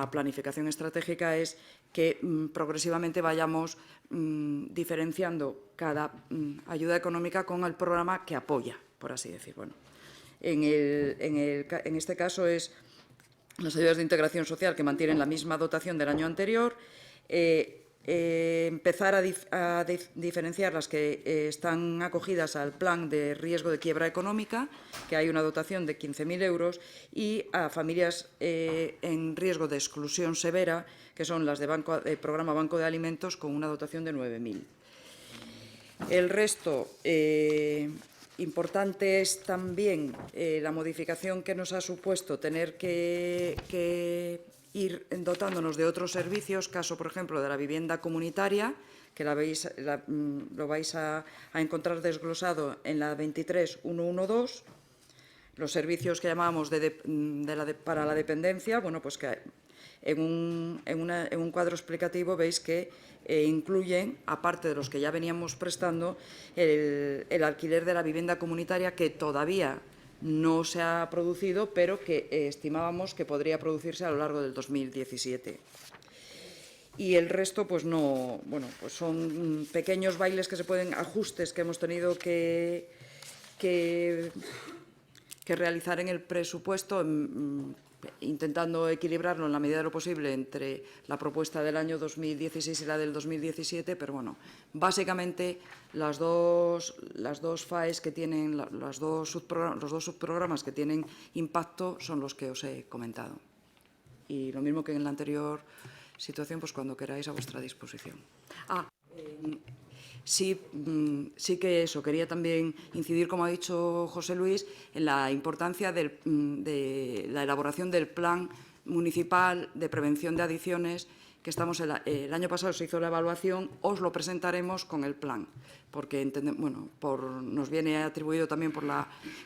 planificación estratégica es que progresivamente vayamos diferenciando cada ayuda económica con el programa que apoya, por así decir. Bueno, en este caso es las ayudas de integración social que mantienen la misma dotación del año anterior, empezar a diferenciar las que están acogidas al plan de riesgo de quiebra económica, que hay una dotación de 15.000 euros, y a familias en riesgo de exclusión severa, que son las de programa Banco de Alimentos, con una dotación de 9.000. El resto, importante es también la modificación que nos ha supuesto tener que ir dotándonos de otros servicios, caso, por ejemplo, de la vivienda comunitaria, que lo vais a encontrar desglosado en la 23.112, los servicios que llamábamos para la dependencia, bueno, pues que en un cuadro explicativo veis que incluyen, aparte de los que ya veníamos prestando, el alquiler de la vivienda comunitaria, que todavía no se ha producido, pero que estimábamos que podría producirse a lo largo del 2017. Y el resto, pues no, bueno, pues son pequeños bailes que se pueden, ajustes que hemos tenido que realizar en el presupuesto, intentando equilibrarlo en la medida de lo posible entre la propuesta del año 2016 y la del 2017, pero bueno, básicamente las dos FAEs que tienen, los dos subprogramas que tienen impacto son los que os he comentado. Y lo mismo que en la anterior situación, pues cuando queráis a vuestra disposición. Sí que eso, quería también incidir, como ha dicho José Luis, en la importancia de la elaboración del plan municipal de prevención de adicciones, que estamos el año pasado se hizo la evaluación, os lo presentaremos con el plan, porque nos viene atribuido también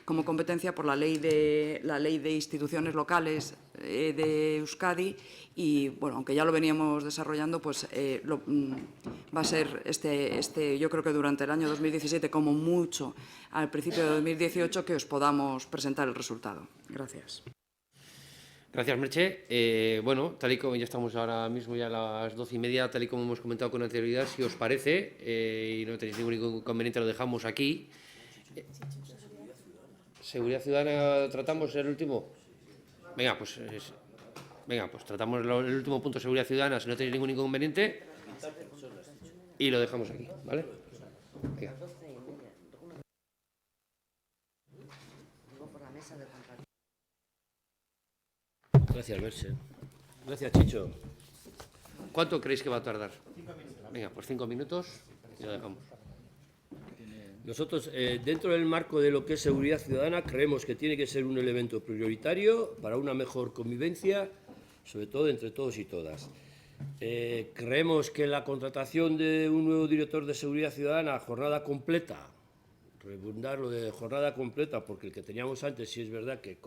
como competencia por la ley de instituciones locales de Euskadi y, bueno, aunque ya lo veníamos desarrollando, pues va a ser yo creo que durante el año 2017, como mucho al principio de 2018, que os podamos presentar el resultado. Gracias. Gracias, Merche. Bueno, tal y como ya estamos ahora mismo ya a las 12:30, tal y como hemos comentado con anterioridad, si os parece, y no tenéis ningún inconveniente, lo dejamos aquí. Seguridad Ciudadana, ¿tratamos el último? Venga, pues tratamos el último punto, Seguridad Ciudadana, si no tenéis ningún inconveniente, y lo dejamos aquí, ¿vale? Venga. Gracias, Merche. Gracias, Chicho. ¿Cuánto creéis que va a tardar? Venga, pues 5 minutos y lo dejamos. Nosotros, dentro del marco de lo que es seguridad ciudadana, creemos que tiene que ser un elemento prioritario para una mejor convivencia, sobre todo entre todos y todas. Creemos que la contratación de un nuevo director de seguridad ciudadana a jornada completa, redundar lo de jornada completa, porque el que teníamos antes sí es verdad que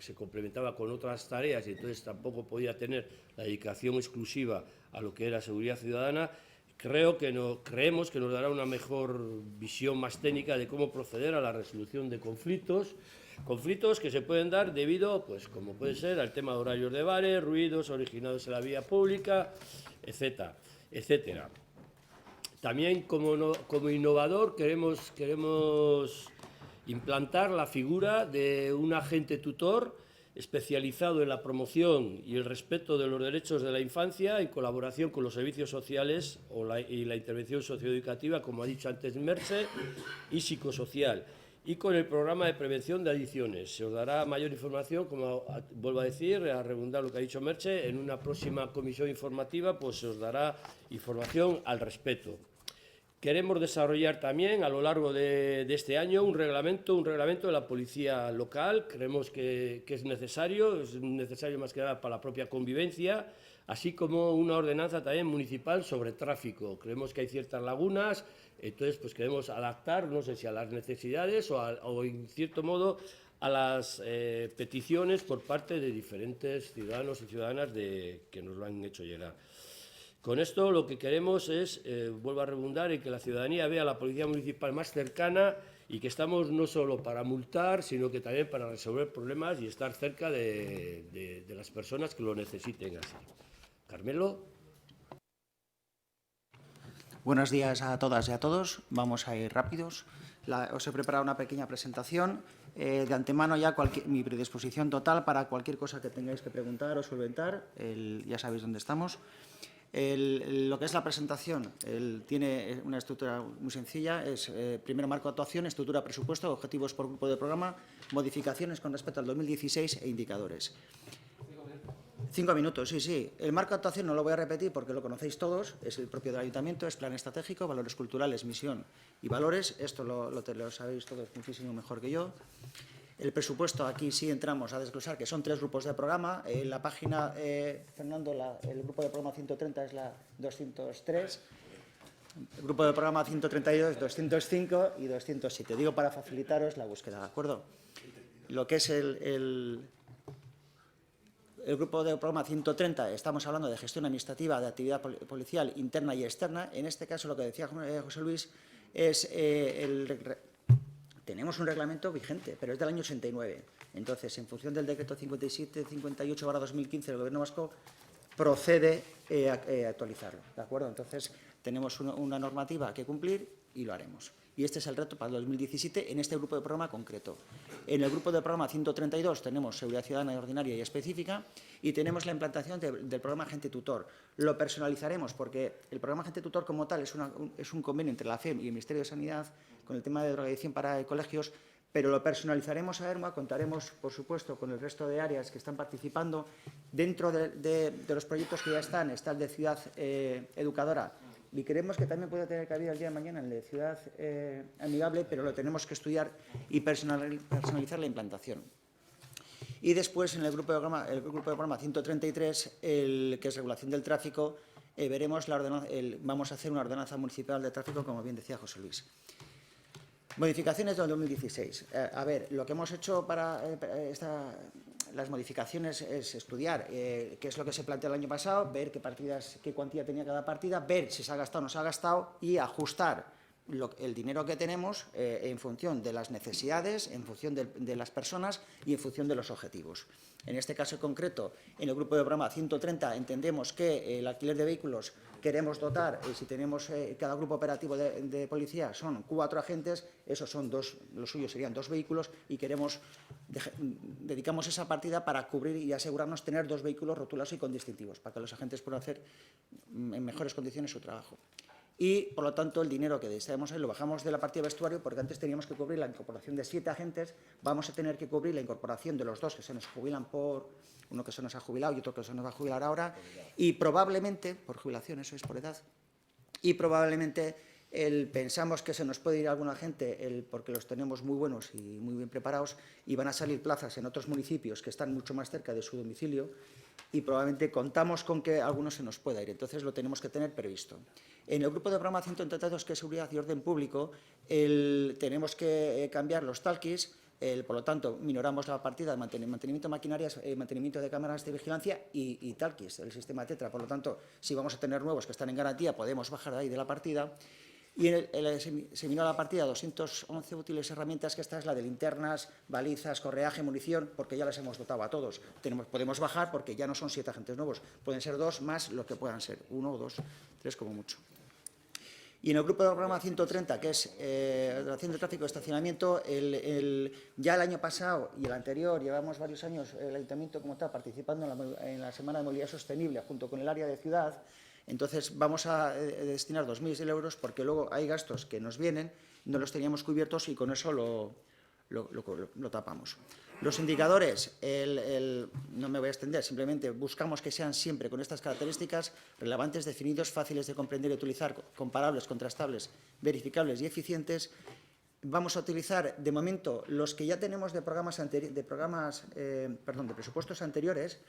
se complementaba con otras tareas y entonces tampoco podía tener la dedicación exclusiva a lo que era seguridad ciudadana. Creemos que nos dará una mejor visión más técnica de cómo proceder a la resolución de conflictos que se pueden dar debido, pues como puede ser, al tema de horarios de bares, ruidos originados en la vía pública, etcétera. También como innovador queremos implantar la figura de un agente tutor especializado en la promoción y el respeto de los derechos de la infancia en colaboración con los servicios sociales y la intervención socioeducativa, como ha dicho antes Merche, y psicosocial, y con el programa de prevención de adicciones. Se os dará mayor información, como vuelvo a decir, a redundar lo que ha dicho Merche, en una próxima comisión informativa pues se os dará información al respecto. Queremos desarrollar también a lo largo de este año un reglamento de la policía local. Creemos que es necesario más que nada para la propia convivencia, así como una ordenanza también municipal sobre tráfico. Creemos que hay ciertas lagunas, entonces pues queremos adaptar, no sé si a las necesidades o en cierto modo a las peticiones por parte de diferentes ciudadanos y ciudadanas que nos lo han hecho llegar. Con esto lo que queremos es, vuelvo a redundar, en que la ciudadanía vea a la policía municipal más cercana y que estamos no solo para multar, sino que también para resolver problemas y estar cerca de las personas que lo necesiten así. Carmelo. Buenos días a todas y a todos. Vamos a ir rápidos. Os he preparado una pequeña presentación. De antemano ya mi predisposición total para cualquier cosa que tengáis que preguntar o solventar. Ya sabéis dónde estamos. Lo que es la presentación tiene una estructura muy sencilla, es primero marco de actuación, estructura presupuesto, objetivos por grupo de programa, modificaciones con respecto al 2016 e indicadores. 5 minutos, sí. El marco de actuación no lo voy a repetir porque lo conocéis todos, es el propio del ayuntamiento, es plan estratégico, valores culturales, misión y valores, esto lo sabéis todos muchísimo mejor que yo. El presupuesto, aquí sí entramos a desglosar, que son 3 grupos de programa. La página, Fernando, el grupo de programa 130 es la 203. El grupo de programa 132, 205 y 207. Digo para facilitaros la búsqueda, ¿de acuerdo? Lo que es el grupo de programa 130, estamos hablando de gestión administrativa de actividad policial interna y externa. En este caso, lo que decía José Luis es tenemos un reglamento vigente, pero es del año 89. Entonces, en función del decreto 57-58/2015 del Gobierno vasco, procede a actualizarlo, ¿de acuerdo? Entonces, tenemos una normativa que cumplir y lo haremos. Y este es el reto para el 2017 en este grupo de programa concreto. En el grupo de programa 132 tenemos seguridad ciudadana ordinaria y específica y tenemos la implantación del programa Agente Tutor. Lo personalizaremos porque el programa Agente Tutor como tal es un convenio entre la FEM y el Ministerio de Sanidad con el tema de drogadicción para colegios, pero lo personalizaremos a ERMA, contaremos, por supuesto, con el resto de áreas que están participando. Dentro de los proyectos que ya está el de Ciudad Educadora, y creemos que también puede tener cabida el día de mañana el de Ciudad Amigable, pero lo tenemos que estudiar y personalizar la implantación. Y después, en el grupo de programa 133, que es regulación del tráfico, veremos vamos a hacer una ordenanza municipal de tráfico, como bien decía José Luis. Modificaciones del 2016. A ver, lo que hemos hecho para las modificaciones es estudiar qué es lo que se planteó el año pasado, ver qué cuantía tenía cada partida, ver si se ha gastado o no se ha gastado y ajustar el dinero que tenemos en función de las necesidades, en función de las personas y en función de los objetivos. En este caso concreto, en el grupo de programa 130 entendemos que el alquiler de vehículos queremos dotar, si tenemos cada grupo operativo de policía son 4 agentes, esos son 2, los suyos serían 2 vehículos y dedicamos esa partida para cubrir y asegurarnos tener 2 vehículos rotulados y con distintivos, para que los agentes puedan hacer en mejores condiciones su trabajo. Y, por lo tanto, el dinero que deseamos ahí lo bajamos de la partida de vestuario porque antes teníamos que cubrir la incorporación de 7 agentes, vamos a tener que cubrir la incorporación de los 2 que se nos jubilan uno que se nos ha jubilado y otro que se nos va a jubilar ahora, y probablemente, por jubilación, eso es por edad, y probablemente pensamos que se nos puede ir alguna gente porque los tenemos muy buenos y muy bien preparados y van a salir plazas en otros municipios que están mucho más cerca de su domicilio y probablemente contamos con que alguno se nos pueda ir, entonces lo tenemos que tener previsto. En el grupo de programa 132, que es seguridad y orden público, tenemos que cambiar los talquis, por lo tanto, minoramos la partida de mantenimiento de maquinarias, mantenimiento de cámaras de vigilancia y talquis, el sistema TETRA. Por lo tanto, si vamos a tener nuevos que están en garantía, podemos bajar de ahí de la partida. Y se minora la partida 211 útiles herramientas, que esta es la de linternas, balizas, correaje, munición, porque ya las hemos dotado a todos. Podemos bajar porque ya no son 7 agentes nuevos, pueden ser 2 más lo que puedan ser, 1 o 2, 3 como mucho. Y en el grupo de programa 130, que es relación de tráfico y estacionamiento, ya el año pasado y el anterior, llevamos varios años el Ayuntamiento como tal participando en la Semana de Movilidad Sostenible junto con el área de ciudad. Entonces vamos a destinar 2.000 euros porque luego hay gastos que nos vienen, no los teníamos cubiertos y con eso lo tapamos. Los indicadores, no me voy a extender, simplemente buscamos que sean siempre con estas características relevantes, definidos, fáciles de comprender y utilizar, comparables, contrastables, verificables y eficientes. Vamos a utilizar, de momento, los que ya tenemos de presupuestos anteriores,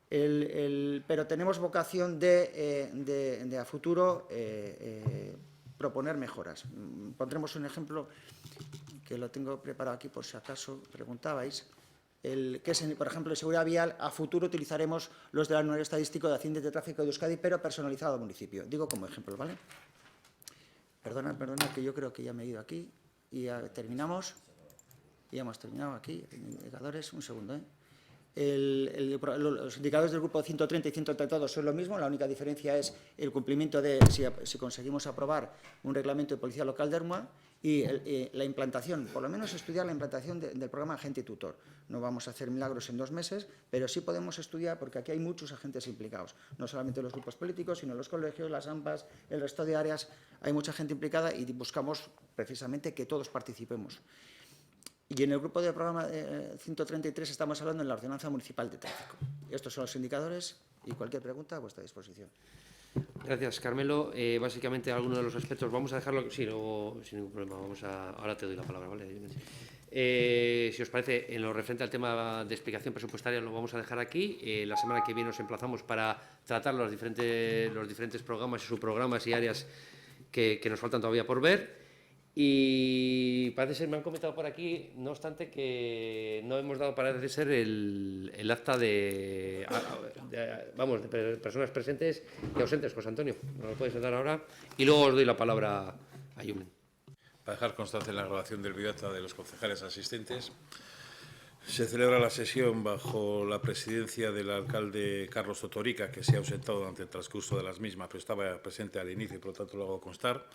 pero tenemos vocación de a futuro proponer mejoras. Pondremos un ejemplo que lo tengo preparado aquí por si acaso preguntabais, que es, por ejemplo, en seguridad vial. A futuro utilizaremos los del anuario estadístico de accidentes de tráfico de Euskadi, pero personalizado al municipio. Digo como ejemplo, ¿vale? Perdona, que yo creo que ya me he ido aquí y ya terminamos. Ya hemos terminado aquí, indicadores, un segundo, ¿eh? Los indicadores del grupo 130 y 132 son lo mismo, la única diferencia es el cumplimiento de si conseguimos aprobar un reglamento de policía local de Ermua y la implantación, por lo menos estudiar la implantación del programa Agente y Tutor. No vamos a hacer milagros en 2 meses, pero sí podemos estudiar porque aquí hay muchos agentes implicados, no solamente los grupos políticos, sino los colegios, las AMPAs, el resto de áreas, hay mucha gente implicada y buscamos precisamente que todos participemos. Y en el grupo de programa 133 estamos hablando de la ordenanza municipal de tráfico. Estos son los indicadores y cualquier pregunta a vuestra disposición. Gracias, Carmelo. Básicamente, algunos de los aspectos vamos a dejarlo, sí, luego, sin ningún problema, ahora te doy la palabra, ¿vale? Si os parece, en lo referente al tema de explicación presupuestaria lo vamos a dejar aquí. La semana que viene nos emplazamos para tratar los diferentes programas y subprogramas y áreas que nos faltan todavía por ver. Y parece ser, me han comentado por aquí, no obstante, que no hemos dado, parece ser, el acta de personas presentes y ausentes. José Antonio, ¿nos lo podéis dar ahora? Y luego os doy la palabra a Yulen. Para dejar constancia en la grabación del videoacta de los concejales asistentes, se celebra la sesión bajo la presidencia del alcalde Carlos Totorica, que se ha ausentado durante el transcurso de las mismas, pero estaba presente al inicio y por lo tanto lo hago constar,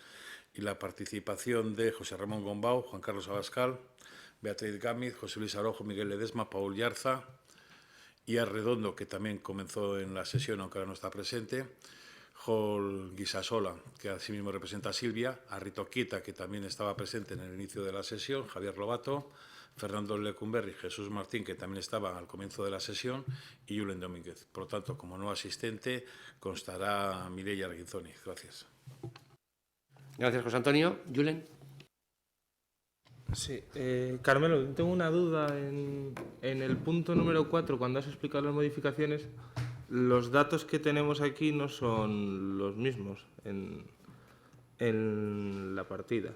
y la participación de José Ramón Gombau, Juan Carlos Abascal, Beatriz Gámez, José Luis Arojo, Miguel Ledesma, Paul Yarza y Arredondo, que también comenzó en la sesión, aunque ahora no está presente, Jol Guisasola, que asimismo representa a Silvia, a Rito Quita, que también estaba presente en el inicio de la sesión, Javier Lobato, Fernando Lecumberri, Jesús Martín, que también estaba al comienzo de la sesión, y Yulen Domínguez. Por lo tanto, como no asistente, constará Mireia Arguinzoni. Gracias. Gracias, José Antonio. Yulen. Sí, Carmelo, tengo una duda en el punto número 4, cuando has explicado las modificaciones, los datos que tenemos aquí no son los mismos en la partida.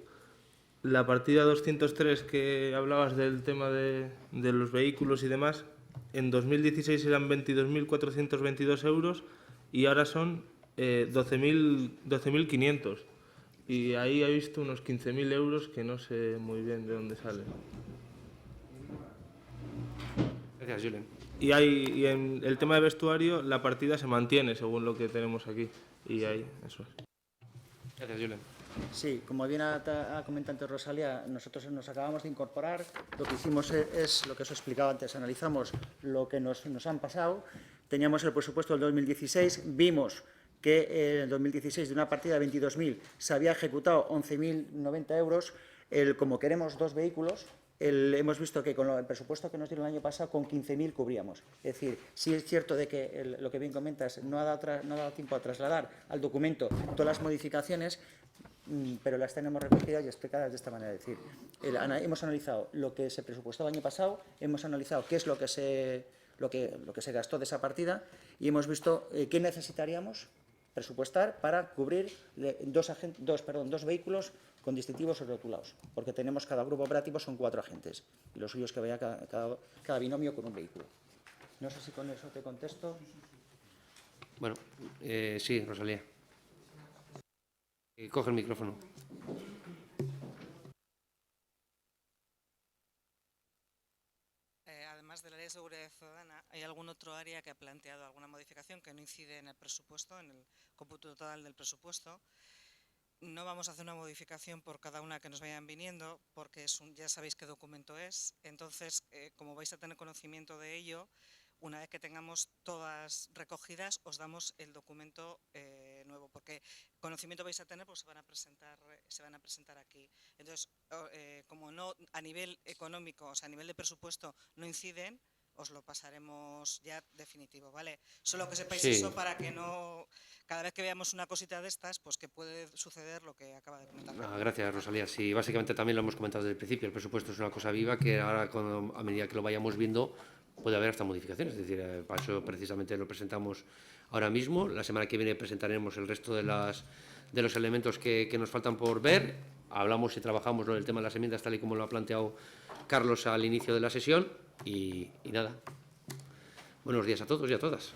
La partida 203 que hablabas del tema de los vehículos y demás, en 2016 eran 22.422 euros y ahora son 12.500. Y ahí he visto unos 15.000 euros que no sé muy bien de dónde salen. Gracias, Julen. Y en el tema de vestuario, la partida se mantiene según lo que tenemos aquí. Y ahí, eso es. Gracias, Julen. Sí, como bien ha comentado antes Rosalía, nosotros nos acabamos de incorporar. Lo que hicimos es lo que os he explicado antes, analizamos lo que nos han pasado. Teníamos el presupuesto del 2016, vimos que en el 2016 de una partida de 22.000 se había ejecutado 11.090 euros. Como queremos 2 vehículos, hemos visto que con el presupuesto que nos dieron el año pasado, con 15.000 cubríamos. Es decir, sí es cierto de que lo que bien comentas, no ha dado tiempo a trasladar al documento todas las modificaciones, pero las tenemos recogidas y explicadas de esta manera. Es decir, hemos analizado lo que se presupuestó el año pasado, hemos analizado qué es lo que se gastó de esa partida y hemos visto qué necesitaríamos presupuestar para cubrir dos vehículos con distintivos rotulados, porque tenemos cada grupo operativo son 4 agentes y lo suyo es que vaya cada binomio con un vehículo. No sé si con eso te contesto. Bueno, sí, Rosalía. Coge el micrófono. Además de la Ley de Seguridad Ciudadana, ¿hay algún otro área que ha planteado alguna modificación que no incide en el presupuesto, en el cómputo total del presupuesto? No vamos a hacer una modificación por cada una que nos vayan viniendo, porque ya sabéis qué documento es. Entonces, como vais a tener conocimiento de ello, una vez que tengamos todas recogidas, os damos el documento nuevo, porque conocimiento vais a tener, pues se van a presentar aquí. Entonces, como no a nivel económico, o sea, a nivel de presupuesto no inciden, os lo pasaremos ya definitivo, ¿vale? Solo que sepáis eso para que no, cada vez que veamos una cosita de estas, pues que puede suceder lo que acaba de comentar. Gracias, Rosalía. Sí, básicamente también lo hemos comentado desde el principio, el presupuesto es una cosa viva que ahora, a medida que lo vayamos viendo, puede haber hasta modificaciones. Es decir, para eso precisamente lo presentamos ahora mismo. La semana que viene presentaremos el resto de los elementos que nos faltan por ver. Hablamos y trabajamos el tema de las enmiendas tal y como lo ha planteado Carlos al inicio de la sesión y nada. Buenos días a todos y a todas.